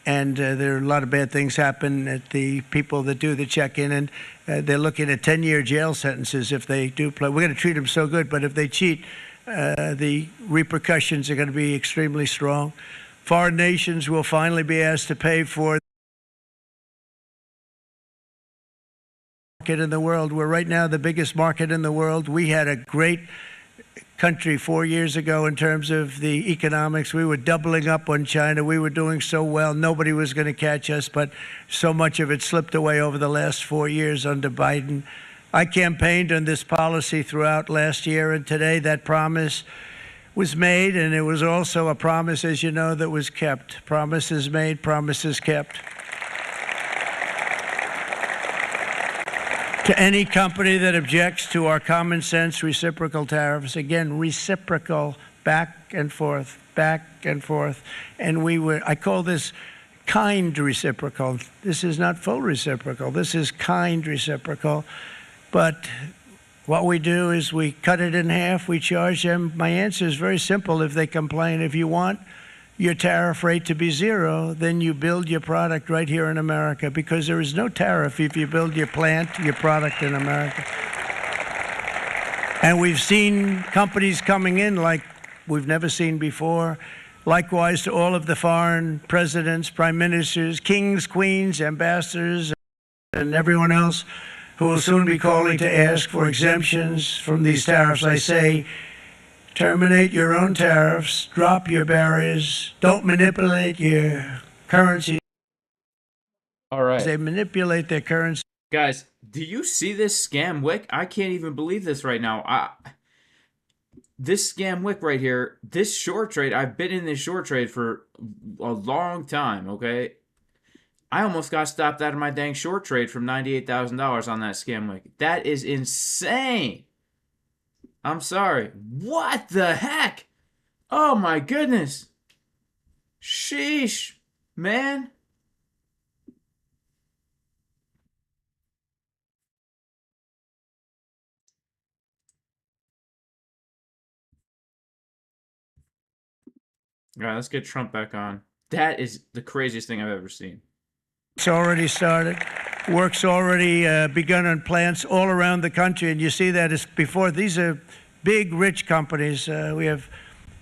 and there are a lot of bad things happen at the people that do the check-in, and they're looking at 10-year jail sentences if they do play. We're going to treat them so good, but if they cheat, the repercussions are going to be extremely strong. Foreign nations will finally be asked to pay for market in the world. We're right now the biggest market in the world. We had a great country 4 years ago in terms of the economics. We were doubling up on China. We were doing so well. Nobody was going to catch us, but so much of it slipped away over the last 4 years under Biden. I campaigned on this policy throughout last year, and today that promise was made, and it was also a promise, as you know, that was kept. Promises made, promises kept. To any company that objects to our common sense reciprocal tariffs, again, reciprocal, back and forth, back and forth. And I call this kind reciprocal. This is not full reciprocal. This is kind reciprocal. But what we do is we cut it in half, we charge them. My answer is very simple if they complain. If you want your tariff rate to be zero, then you build your product right here in America, because there is no tariff if you build your plant, your product in America. And we've seen companies coming in like we've never seen before. Likewise to all of the foreign presidents, prime ministers, kings, queens, ambassadors, and everyone else who will soon be calling to ask for exemptions from these tariffs. I say, terminate your own tariffs, drop your barriers, don't manipulate your currency. All right. They manipulate their currency. Guys, do you see this scam wick? I can't even believe this right now. This scam wick right here, this short trade, I've been in this short trade for a long time, okay? I almost got stopped out of my dang short trade from $98,000 on that scam wick. That is insane. I'm sorry. What the heck? Oh my goodness. Sheesh, man. All right, let's get Trump back on. That is the craziest thing I've ever seen. It's already started. Work's already begun on plants all around the country, and you see that as before. These are big, rich companies. We have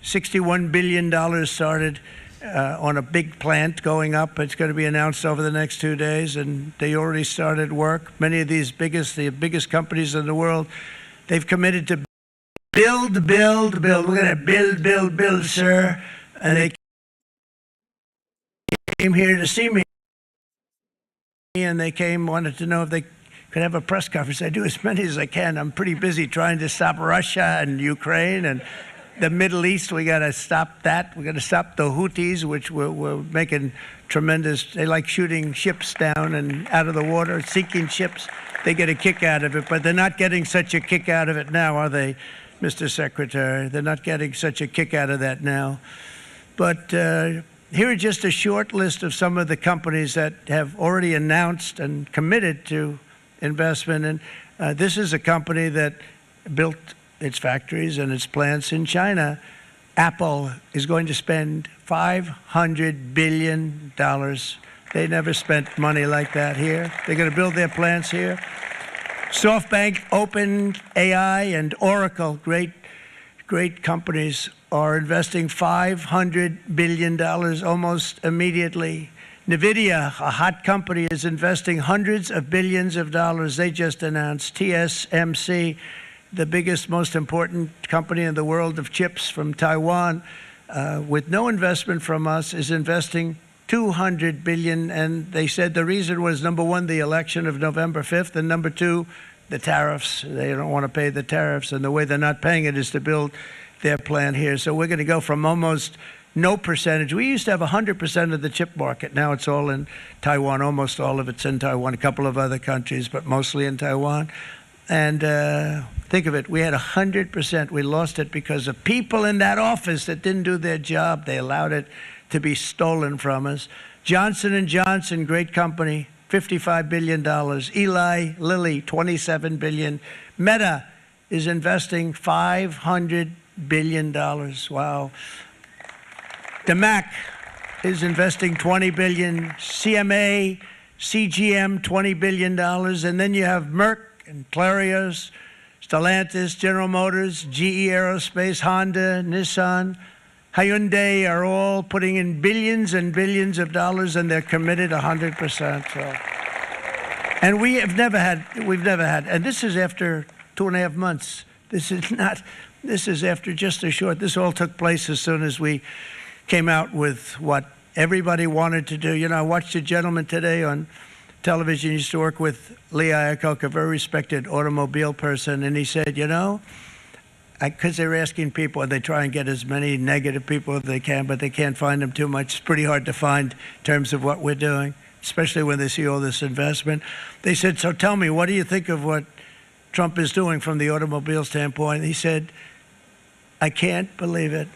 $61 billion started on a big plant going up. It's going to be announced over the next 2 days, and they already started work. Many of these the biggest companies in the world, they've committed to build. We're going to build, sir. And they came here to see me, and they wanted to know if they could have a press conference. I do as many as I can. I'm pretty busy trying to stop Russia and Ukraine and The Middle East, we got to stop that. We got to stop the Houthis, which were making tremendous. They like shooting ships down and out of the water, sinking ships. They get a kick out of it, but they're not getting such a kick out of it now, are they, Mr. Secretary? They're not getting such a kick out of that now. But here are just a short list of some of the companies that have already announced and committed to investment. And this is a company that built its factories and its plants in China. Apple is going to spend $500 billion. They never spent money like that here. They're going to build their plants here. SoftBank, OpenAI, and Oracle, great companies, are investing $500 billion almost immediately. NVIDIA, a hot company, is investing hundreds of billions of dollars. They just announced. TSMC, the biggest, most important company in the world of chips from Taiwan, with no investment from us, is investing $200 billion. And they said the reason was, number one, the election of November 5th, and number two, the tariffs. They don't want to pay the tariffs, and the way they're not paying it is to build their plant here. So we're going to go from almost no percentage. We used to have 100% of the chip market. Now it's all in Taiwan. Almost all of it's in Taiwan, a couple of other countries, but mostly in Taiwan. And think of it, we had 100%. We lost it because of people in that office that didn't do their job. They allowed it to be stolen from us. Johnson & Johnson, great company, $55 billion. Eli Lilly, $27 billion. Meta is investing $500 billion. Wow. DeMac is investing $20 billion. CMA, CGM, $20 billion. And then you have Merck and Clarios, Stellantis, General Motors, GE Aerospace, Honda, Nissan, Hyundai are all putting in billions and billions of dollars, and they're committed 100%. So. And we've never had, and this is after 2.5 months. This is after just a short, this all took place as soon as we came out with what everybody wanted to do. You know, I watched a gentleman today on television. He used to work with Lee Iacocca, a very respected automobile person, and he said, you know, because they're asking people, and they try and get as many negative people as they can, but they can't find them too much. It's pretty hard to find in terms of what we're doing, especially when they see all this investment. They said, so tell me, what do you think of what Trump is doing from the automobile standpoint? He said, I can't believe it.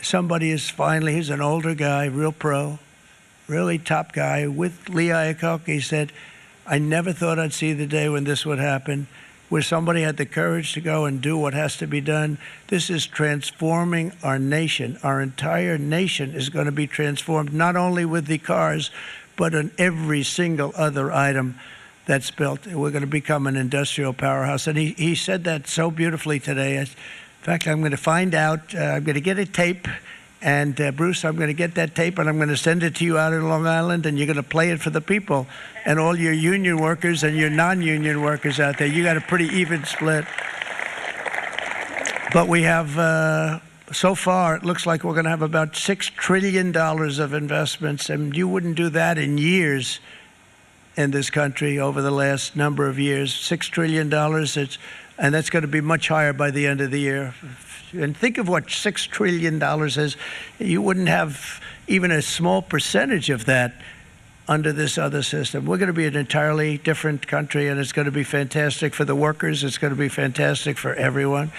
Somebody is finally, he's an older guy, real pro, really top guy, with Lee Iacocca. He said, I never thought I'd see the day when this would happen, where somebody had the courage to go and do what has to be done. This is transforming our nation. Our entire nation is going to be transformed, not only with the cars, but on every single other item that's built. We're going to become an industrial powerhouse. And he said that so beautifully today. In fact, I'm going to find out, I'm going to get a tape, and Bruce, I'm going to get that tape, and I'm going to send it to you out in Long Island, and you're going to play it for the people and all your union workers and your non-union workers out there. You got a pretty even split. But we have, so far, it looks like we're going to have about $6 trillion of investments, and you wouldn't do that in years in this country over the last number of years. $6 trillion, and that's going to be much higher by the end of the year. And think of what $6 trillion is. You wouldn't have even a small percentage of that under this other system. We're going to be an entirely different country, and it's going to be fantastic for the workers. It's going to be fantastic for everyone.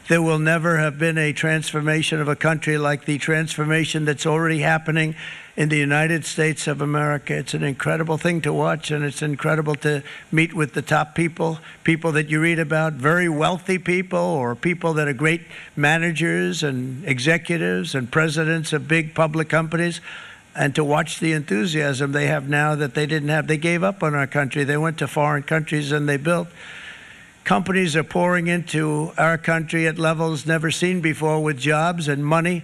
There will never have been a transformation of a country like the transformation that's already happening in the United States of America. It's an incredible thing to watch, and it's incredible to meet with the top people, people that you read about, very wealthy people, or people that are great managers and executives and presidents of big public companies, and to watch the enthusiasm they have now that they didn't have. They gave up on our country. They went to foreign countries and they built. Companies are pouring into our country at levels never seen before, with jobs and money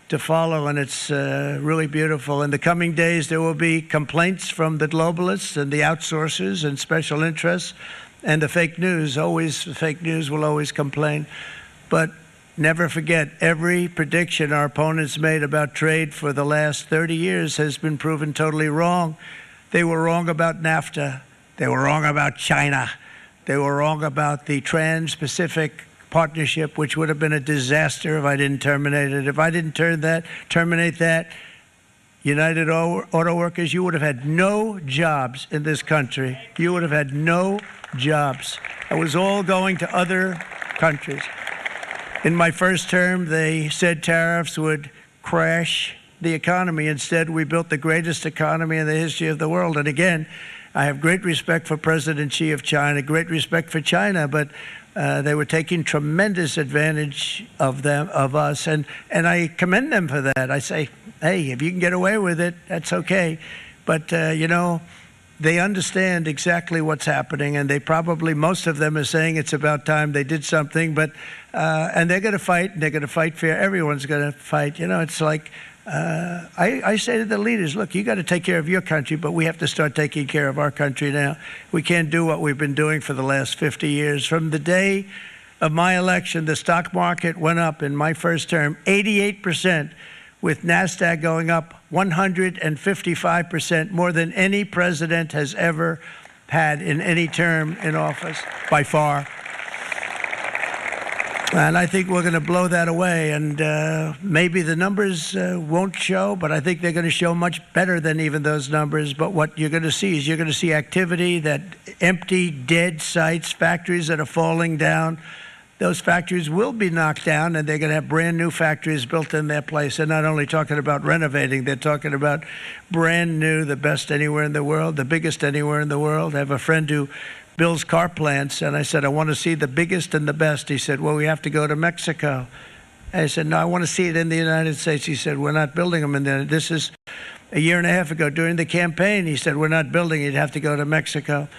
to follow, and it's really beautiful. In the coming days, there will be complaints from the globalists and the outsourcers and special interests and the fake news. Always, fake news will always complain. But never forget, every prediction our opponents made about trade for the last 30 years has been proven totally wrong. They were wrong about NAFTA. They were wrong about China. They were wrong about the Trans-Pacific partnership, which would have been a disaster if I didn't terminate it. If I didn't terminate that, United Auto Workers, you would have had no jobs in this country. You would have had no jobs. It was all going to other countries. In my first term, they said tariffs would crash the economy. Instead, we built the greatest economy in the history of the world. And again, I have great respect for President Xi of China, great respect for China, but they were taking tremendous advantage of us, and I commend them for that. I say, hey, if you can get away with it, that's okay. But, you know, they understand exactly what's happening, and they probably, most of them are saying it's about time they did something, but, and they're going to fight, and they're going to fight fair. Everyone's going to fight. You know, it's like, I say to the leaders, look, you got to take care of your country, but we have to start taking care of our country now. We can't do what we've been doing for the last 50 years. From the day of my election, the stock market went up in my first term 88%, with NASDAQ going up 155%, more than any president has ever had in any term in office, by far. And I think we're going to blow that away. And maybe the numbers won't show, but I think they're going to show much better than even those numbers. But what you're going to see is you're going to see activity, that empty, dead sites, factories that are falling down. Those factories will be knocked down, and they're going to have brand new factories built in their place. They're not only talking about renovating, they're talking about brand new, the best anywhere in the world, the biggest anywhere in the world. I have a friend who builds car plants, and I said, I want to see the biggest and the best. He said, well, we have to go to Mexico. I said, no, I want to see it in the United States. He said, we're not building them in there. This is a year and a half ago during the campaign. He said, we're not building it. You'd have to go to Mexico.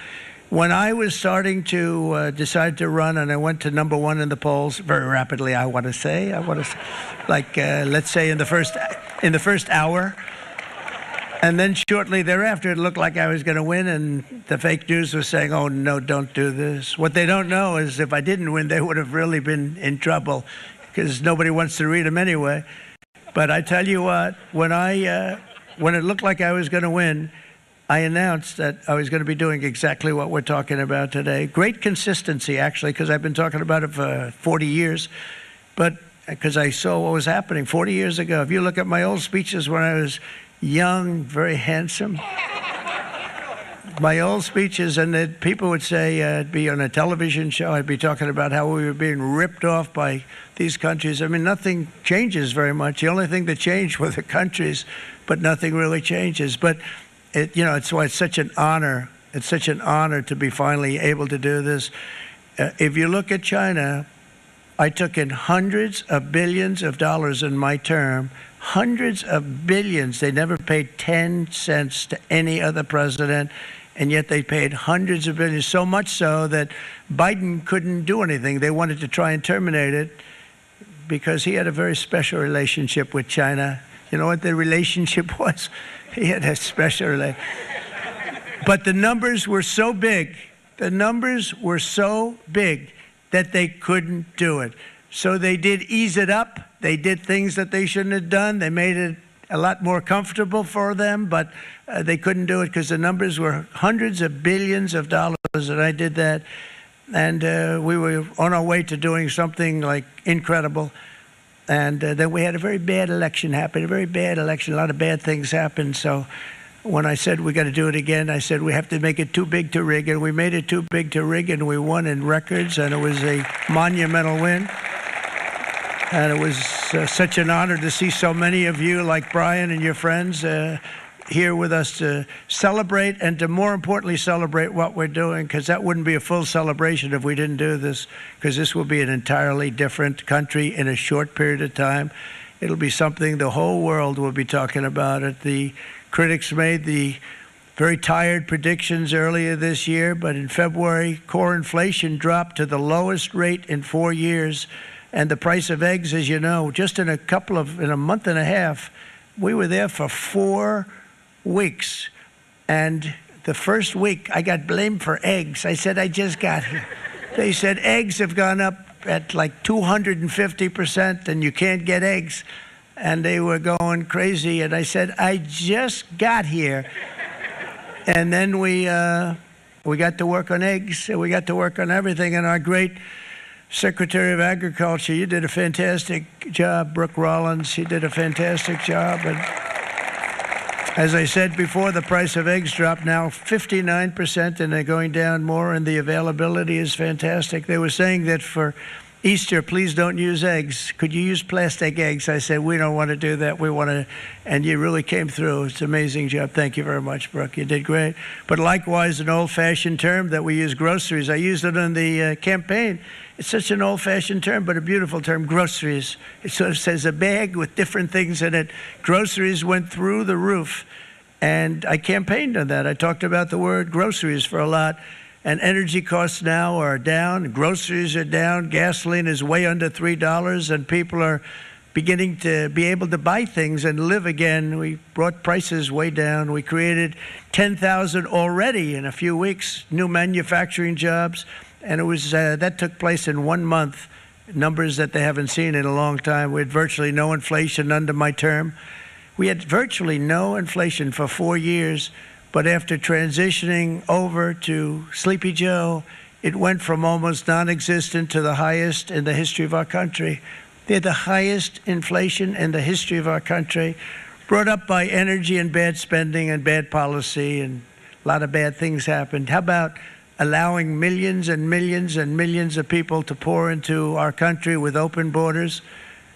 When I was starting to decide to run, and I went to #1 in the polls very rapidly, I want to say, like let's say in the first hour, and then shortly thereafter, it looked like I was going to win, and the fake news was saying, "Oh no, don't do this." What they don't know is if I didn't win, they would have really been in trouble, because nobody wants to read them anyway. But I tell you what, when it looked like I was going to win, I announced that I was going to be doing exactly what we're talking about today. Great consistency, actually, because I've been talking about it for 40 years, but because I saw what was happening 40 years ago. If you look at my old speeches when I was young, very handsome, my old speeches, and that people would say I'd be on a television show, I'd be talking about how we were being ripped off by these countries. I mean, nothing changes very much. The only thing that changed were the countries, but nothing really changes. But it's why it's such an honor. It's such an honor to be finally able to do this. If you look at China, I took in hundreds of billions of dollars in my term, hundreds of billions. They never paid 10 cents to any other president, and yet they paid hundreds of billions, so much so that Biden couldn't do anything. They wanted to try and terminate it because he had a very special relationship with China. You know what the relationship was? He had a special relationship. But the numbers were so big, that they couldn't do it. So they did ease it up. They did things that they shouldn't have done. They made it a lot more comfortable for them, but they couldn't do it because the numbers were hundreds of billions of dollars, and I did that. And we were on our way to doing something like incredible. And then we had a very bad election happen, a very bad election. A lot of bad things happened. So when I said we got to do it again, I said we have to make it too big to rig. And we made it too big to rig, and we won in records. And it was a monumental win. And it was such an honor to see so many of you, like Brian and your friends, here with us to celebrate, and to more importantly celebrate what we're doing, because that wouldn't be a full celebration if we didn't do this, because this will be an entirely different country in a short period of time. It'll be something the whole world will be talking about it. The critics made the very tired predictions earlier this year, but in February, core inflation dropped to the lowest rate in 4 years, and the price of eggs, as you know, just in a month and a half, we were there for 4 weeks, and the first week I got blamed for eggs. I said, I just got here. They said eggs have gone up at like 250%, and you can't get eggs, and they were going crazy. And I said, I just got here. And then we got to work on eggs, and we got to work on everything. And our great Secretary of Agriculture, you did a fantastic job. Brooke Rollins, she did a fantastic job. And as I said before, the price of eggs dropped now 59%, and they're going down more, and the availability is fantastic. They were saying that for Easter, please don't use eggs. Could you use plastic eggs? I said, we don't want to do that. We want to, and you really came through. It's an amazing job. Thank you very much, Brooke. You did great. But likewise, an old-fashioned term that we use, groceries. I used it in the campaign. It's such an old-fashioned term, but a beautiful term, groceries. It sort of says a bag with different things in it. Groceries went through the roof, and I campaigned on that. I talked about the word groceries for a lot, and energy costs now are down. Groceries are down. Gasoline is way under $3, and people are beginning to be able to buy things and live again. We brought prices way down. We created 10,000 already in a few weeks, new manufacturing jobs. And it was that took place in 1 month, numbers that they haven't seen in a long time. We had virtually no inflation under my term. We had virtually no inflation for 4 years, but after transitioning over to Sleepy Joe, it went from almost non-existent to the highest in the history of our country. They're the highest inflation in the history of our country, brought up by energy and bad spending and bad policy, and a lot of bad things happened. How about allowing millions and millions and millions of people to pour into our country with open borders,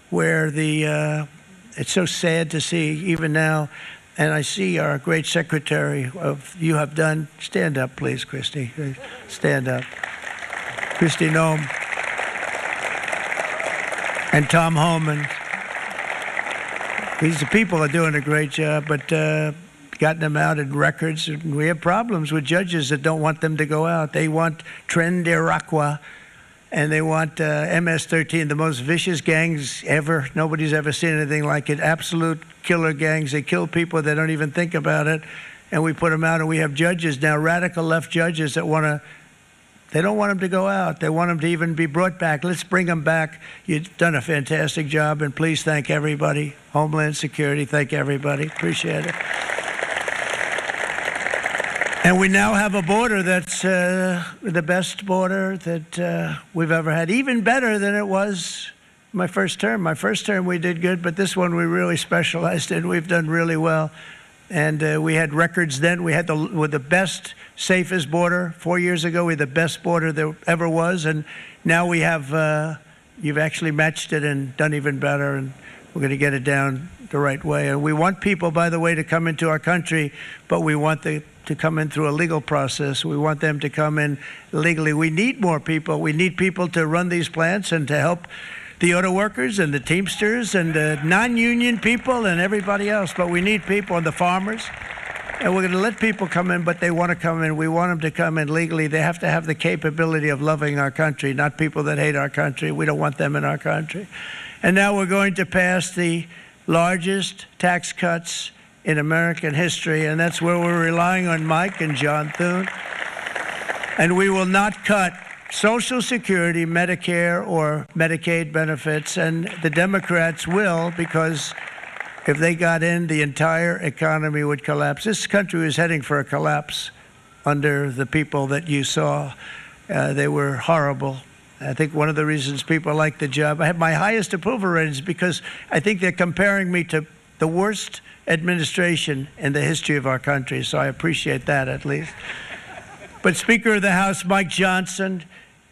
where it's so sad to see even now. And I see our great secretary you have done. Stand up, please, Christy. Stand up. Christy Nome and Tom Homan. These people are doing a great job, but gotten them out in records. And we have problems with judges that don't want them to go out. They want Tren de Aragua, and they want MS-13, the most vicious gangs ever. Nobody's ever seen anything like it. Absolute killer gangs. They kill people. They don't even think about it. And we put them out, and we have judges now, radical left judges that they don't want them to go out. They want them to even be brought back. Let's bring them back. You've done a fantastic job, and please thank everybody. Homeland Security, thank everybody. Appreciate it. And we now have a border that's the best border that we've ever had, even better than it was my first term. My first term we did good, but this one we really specialized in. We've done really well. And we had records then. We had the best, safest border. 4 years ago, we had the best border there ever was. And now we have, you've actually matched it and done even better. And we're going to get it down the right way. And we want people, by the way, to come into our country, but we want to come in through a legal process. We want them to come in legally. We need more people. We need people to run these plants and to help the auto workers and the Teamsters and the non-union people and everybody else. But we need people, and the farmers. And we're going to let people come in, but they want to come in. We want them to come in legally. They have to have the capability of loving our country, not people that hate our country. We don't want them in our country. And now we're going to pass the largest tax cuts in American history, and that's where we're relying on Mike and John Thune. And we will not cut Social Security, Medicare, or Medicaid benefits, and the Democrats will, because if they got in, the entire economy would collapse. This country is heading for a collapse under the people that you saw. They were horrible. I think one of the reasons people like the job, I have my highest approval ratings because I think they're comparing me to the worst administration in the history of our country, so I appreciate that at least. But Speaker of the House Mike Johnson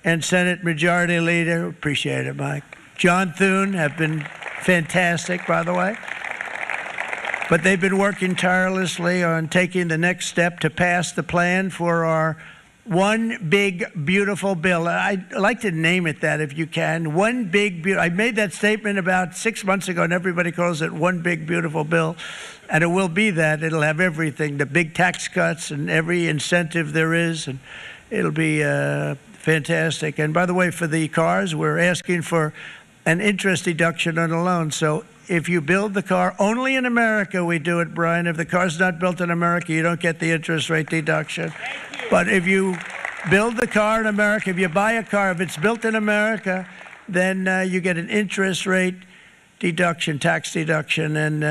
and Senate Majority Leader, appreciate it, Mike. John Thune have been fantastic, by the way. But they've been working tirelessly on taking the next step to pass the plan for our one big, beautiful bill. I'd like to name it that if you can. One big, beautiful. I made that statement about 6 months ago, and everybody calls it one big, beautiful bill. And it will be that. It'll have everything, the big tax cuts and every incentive there is. And it'll be fantastic. And by the way, for the cars, we're asking for an interest deduction on a loan. So if you build the car, only in America we do it, Brian. If the car's not built in America, you don't get the interest rate deduction. But if you build the car in America, if you buy a car, if it's built in America, then you get an interest rate deduction, tax deduction, and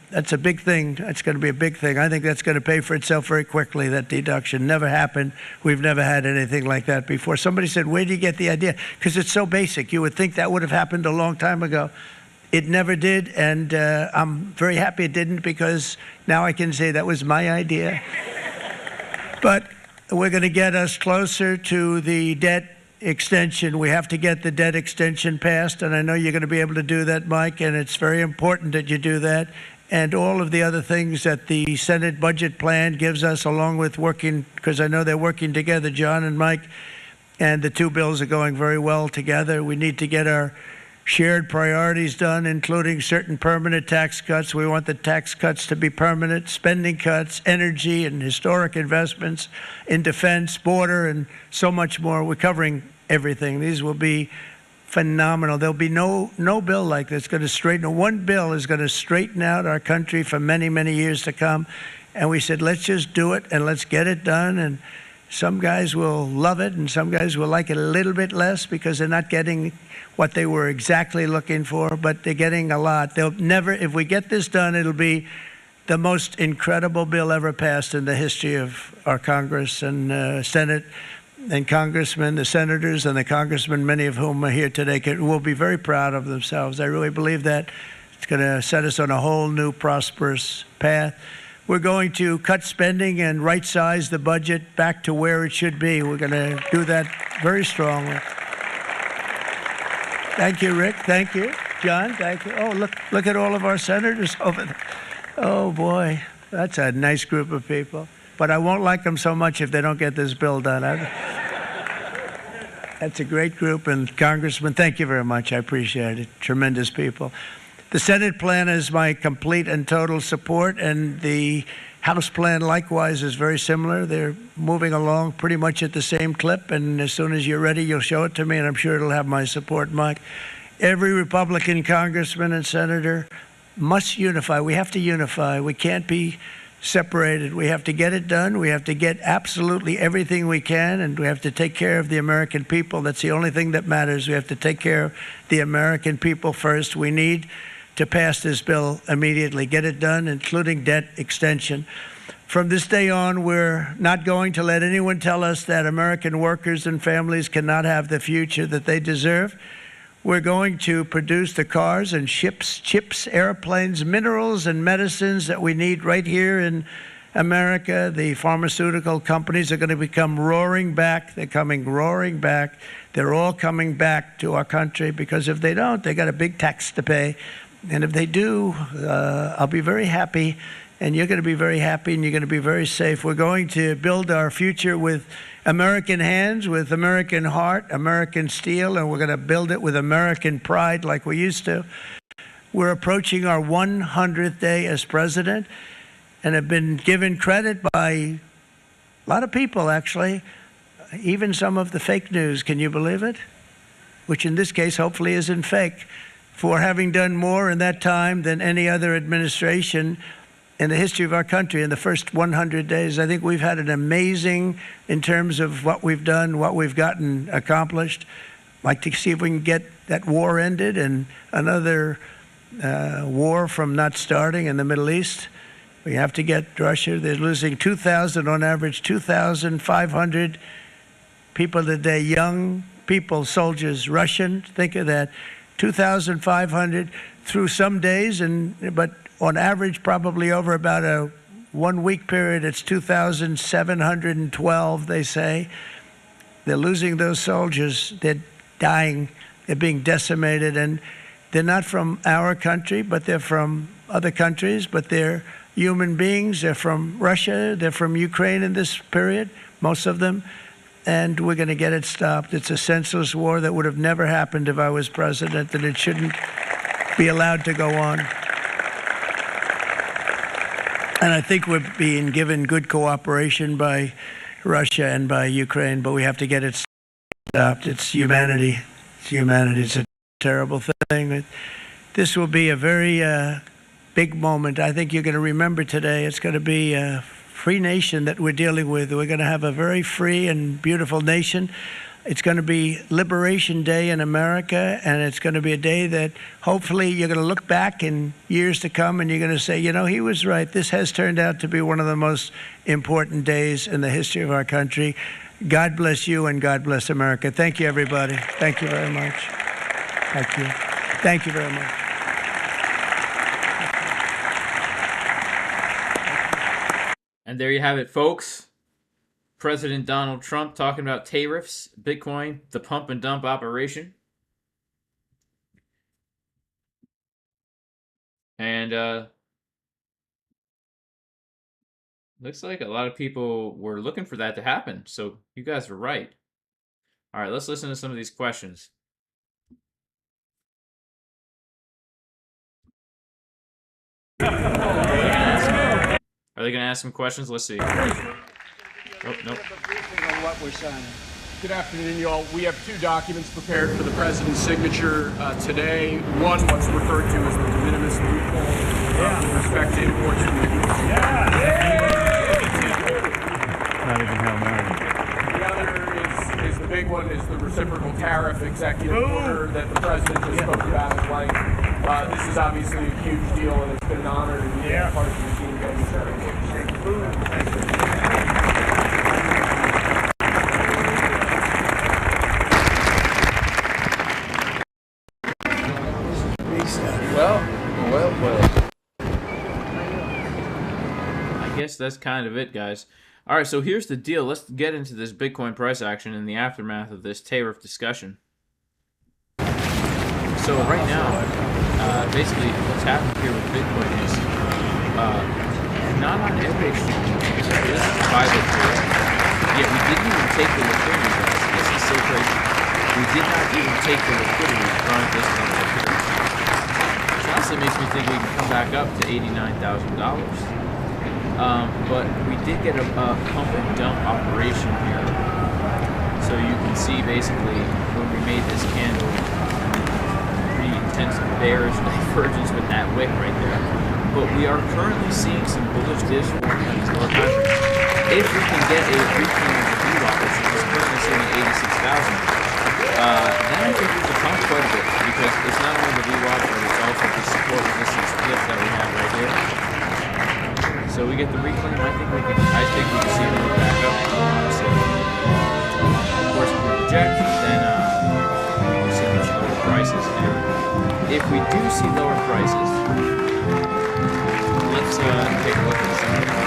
that's a big thing. That's going to be a big thing. I think that's going to pay for itself very quickly, that deduction. Never happened. We've never had anything like that before. Somebody said, where do you get the idea? Because it's so basic. You would think that would have happened a long time ago. It never did, and I'm very happy it didn't, because now I can say that was my idea. But we're going to get us closer to the debt extension. We have to get the debt extension passed, and I know you're going to be able to do that, Mike, and it's very important that you do that. And all of the other things that the Senate budget plan gives us, along with working, because I know they're working together, John and Mike, and the two bills are going very well together. We need to get our shared priorities done, including certain permanent tax cuts. We want the tax cuts to be permanent, spending cuts, energy and historic investments in defense, border, and so much more. We're covering everything. These will be phenomenal. There'll be no bill like this going to straighten. One bill is going to straighten out our country for many, many years to come. And we said, let's just do it and let's get it done. And some guys will love it, and some guys will like it a little bit less because they're not getting what they were exactly looking for, but they're getting a lot. They'll never, if we get this done, it'll be the most incredible bill ever passed in the history of our Congress and Senate and congressmen, the senators and the congressmen, many of whom are here today, will be very proud of themselves. I really believe that. It's going to set us on a whole new prosperous path. We're going to cut spending and right-size the budget back to where it should be. We're going to do that very strongly. Thank you, Rick. Thank you. John, thank you. Oh, look at all of our senators over there. Oh, boy. That's a nice group of people. But I won't like them so much if they don't get this bill done. That's a great group. And Congressman, thank you very much. I appreciate it. Tremendous people. The Senate plan is my complete and total support, and the House plan likewise is very similar. They're moving along pretty much at the same clip, and as soon as you're ready, you'll show it to me, and I'm sure it'll have my support, Mike. Every Republican congressman and senator must unify. We have to unify. We can't be separated. We have to get it done. We have to get absolutely everything we can, and we have to take care of the American people. That's the only thing that matters. We have to take care of the American people first. We need to pass this bill immediately, get it done, including debt extension. From this day on, we're not going to let anyone tell us that American workers and families cannot have the future that they deserve. We're going to produce the cars and ships, chips, airplanes, minerals, and medicines that we need right here in America. The pharmaceutical companies are going to become roaring back. They're coming roaring back. They're all coming back to our country, because if they don't, they got a big tax to pay. And if they do, I'll be very happy, and you're going to be very happy, and you're going to be very safe. We're going to build our future with American hands, with American heart, American steel, and we're going to build it with American pride like we used to. We're approaching our 100th day as president, and have been given credit by a lot of people, actually, even some of the fake news. Can you believe it? Which in this case hopefully isn't fake, for having done more in that time than any other administration in the history of our country in the first 100 days. I think we've had an amazing, in terms of what we've done, what we've gotten accomplished. I'd like to see if we can get that war ended and another war from not starting in the Middle East. We have to get Russia. They're losing 2,000 on average, 2,500 people today, young people, soldiers, Russian. Think of that. 2,500 through some days, but on average, probably over about a 1 week period, it's 2,712, they say. They're losing those soldiers. They're dying. They're being decimated. And they're not from our country, but they're from other countries, but they're human beings. They're from Russia. They're from Ukraine in this period, most of them. And we're going to get it stopped. It's a senseless war that would have never happened if I was president, and it shouldn't be allowed to go on. And I think we're being given good cooperation by Russia and by Ukraine, but we have to get it stopped. It's humanity. It's humanity. It's a terrible thing. This will be a very big moment. I think you're going to remember today. It's going to be a free nation that we're dealing with. We're going to have a very free and beautiful nation. It's going to be Liberation Day in America, and it's going to be a day that hopefully you're going to look back in years to come and you're going to say, you know, he was right. This has turned out to be one of the most important days in the history of our country. God bless you and God bless America. Thank you, everybody. Thank you very much. Thank you. Thank you very much. And there you have it, folks. President Donald Trump talking about tariffs, Bitcoin, the pump and dump operation. And looks like a lot of people were looking for that to happen. So you guys were right. All right, let's listen to some of these questions. Are they going to ask some questions? Let's see. Oh, nope. On what we're signing. Good afternoon, y'all. We have two documents prepared for the president's signature today. One, what's referred to as the de minimis loophole with respect to imports from the U.S. Not even how many. The other is the big one, is the reciprocal tariff executive order that the president just spoke about at length. This is obviously a huge deal, and it's been an honor to be part of the team getting started. Well. I guess that's kind of it, guys. All right, so here's the deal. Let's get into this Bitcoin price action in the aftermath of this tariff discussion. So right now, basically what's happened here with Bitcoin is not on every exchange is private here. Yeah, we didn't even take the liquidity, guys. This is so crazy. We did not even take the liquidity from this level here. Which honestly makes me think we can come back up to $89,000. But we did get a pump and dump operation here. So you can see basically when we made this candle, pretty intense bearish divergence with that wick right there. But we are currently seeing some bullish dips forming on these lower time frames. If we can get a reclaim of the VWAP, which is currently sitting at 86,000, then I think we can pump quite a bit, because it's not only the VWAP, but it's also the support resistance dip that we have right here. So we get the reclaim. I think we can see it move back up. So, of course, if we reject, then we'll see much lower prices. And if we do see lower prices, let's take a look at some of the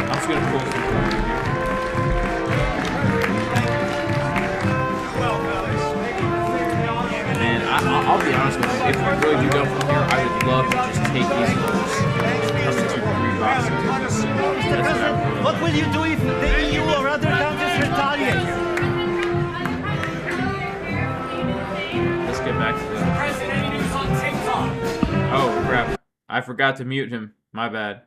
I'm just going to pull some more here. And I'll be honest with you, if we really do go from here, I would love to just take these lows, come into the green box and do this. What will you do if the EU or other countries retaliate? Let's get back to that. Oh, crap. I forgot to mute him. My bad.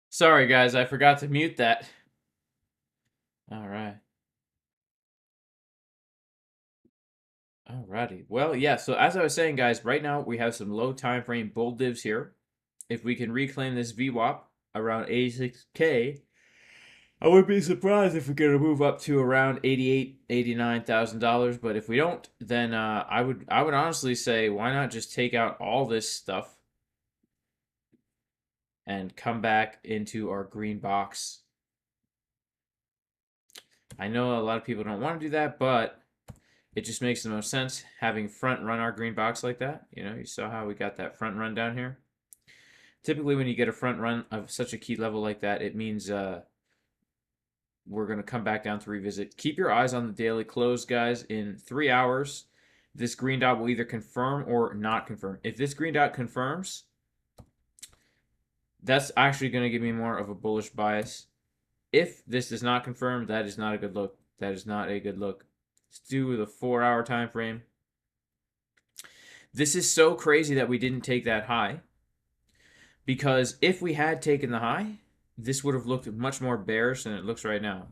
Sorry, guys, I forgot to mute that. All right. Alrighty. Well, yeah, so as I was saying, guys, right now we have some low time frame bull divs here. If we can reclaim this VWAP around 86K, I would be surprised if we're going to move up to around $88,000, $89,000. But if we don't, then I would honestly say, why not just take out all this stuff and come back into our green box. I know a lot of people don't want to do that, but it just makes the most sense having front run our green box like that. You know, you saw how we got that front run down here. Typically, when you get a front run of such a key level like that, it means we're going to come back down to revisit. Keep your eyes on the daily close, guys. In 3 hours, this green dot will either confirm or not confirm. If this green dot confirms, that's actually going to give me more of a bullish bias. If this does not confirm, that is not a good look. That is not a good look. Let's do the 4 hour time frame. This is so crazy that we didn't take that high, because if we had taken the high, this would have looked much more bearish than it looks right now.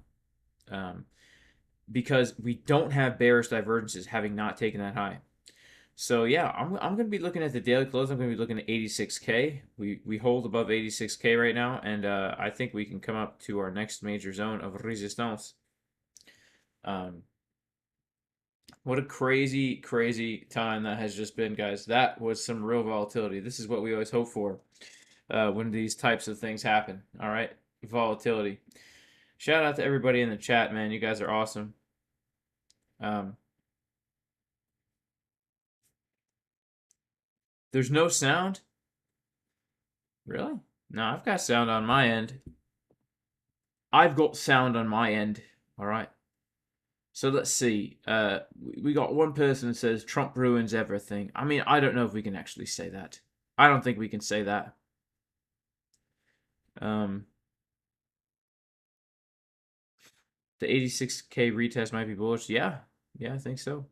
Because we don't have bearish divergences having not taken that high. So yeah, I'm going to be looking at the daily close. I'm going to be looking at 86K. We hold above 86K right now, and I think we can come up to our next major zone of resistance. What a crazy, crazy time that has just been, guys. That was some real volatility. This is what we always hope for when these types of things happen. All right, volatility. Shout out to everybody in the chat, man. You guys are awesome. There's no sound? Really? No, I've got sound on my end. I've got sound on my end. All right. So let's see. We got one person that says Trump ruins everything. I mean, I don't know if we can actually say that. I don't think we can say that. The 86K retest might be bullish. Yeah. Yeah, I think so.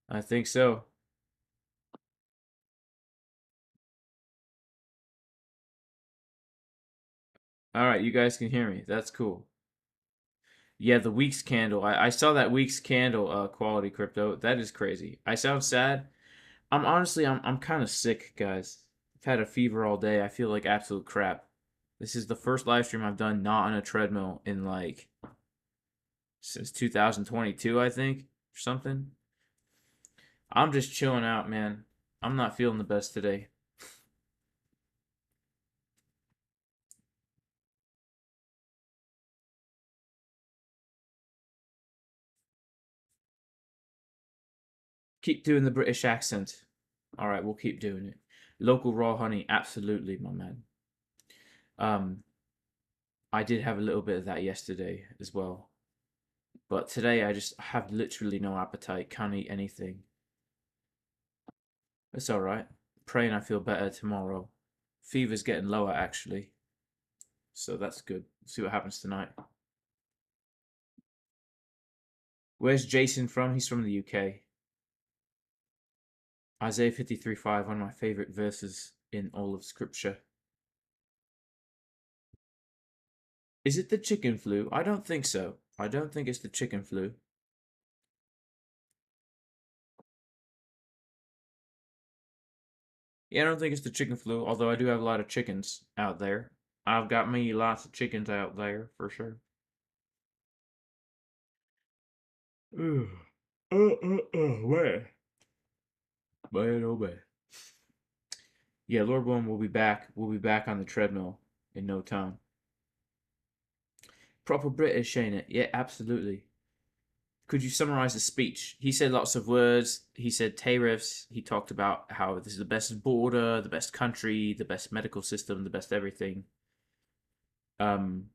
I think so. All right, you guys can hear me. That's cool. Yeah, the WEEX candle. I saw that WEEX candle, quality crypto. That is crazy. I sound sad. I'm honestly, I'm kind of sick, guys. I've had a fever all day. I feel like absolute crap. This is the first live stream I've done not on a treadmill in like since 2022, I think, or something. I'm just chilling out, man. I'm not feeling the best today. Keep doing the British accent. All right, we'll keep doing it. Local raw honey, absolutely, my man. I did have a little bit of that yesterday as well. But today I just have literally no appetite, can't eat anything. It's alright. Praying I feel better tomorrow. Fever's getting lower actually. So that's good. See what happens tonight. Where's Jason from? He's from the UK. Isaiah 53:5, one of my favorite verses in all of scripture. Is it the chicken flu? I don't think so. I don't think it's the chicken flu. Yeah, I don't think it's the chicken flu, although I do have a lot of chickens out there. I've got me lots of chickens out there, for sure. Where? Man, oh man. Yeah, Lord willing, we'll be back. We'll be back on the treadmill in no time. Proper British, ain't it? Yeah, absolutely. Could you summarize the speech? He said lots of words. He said tariffs. He talked about how this is the best border, the best country, the best medical system, the best everything. Don't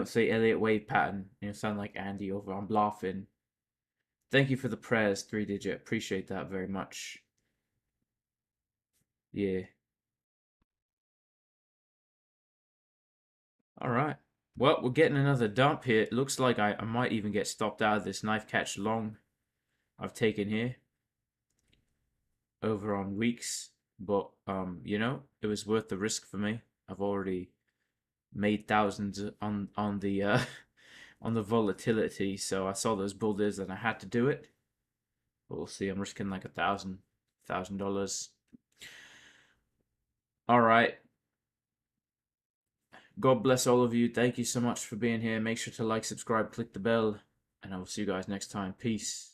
say Elliot Wave pattern. You sound like Andy over on BLOFIN. Thank you for the prayers, 3-digit. Appreciate that very much. Yeah. Alright. Well, we're getting another dump here. It looks like I might even get stopped out of this knife catch long I've taken here. Over on WEEX. But, you know, it was worth the risk for me. I've already made thousands on the on the volatility, so I saw those boulders and I had to do it. But we'll see. I'm risking like $1,000. All right. God bless all of you. Thank you so much for being here. Make sure to like, subscribe, click the bell, and I will see you guys next time. Peace.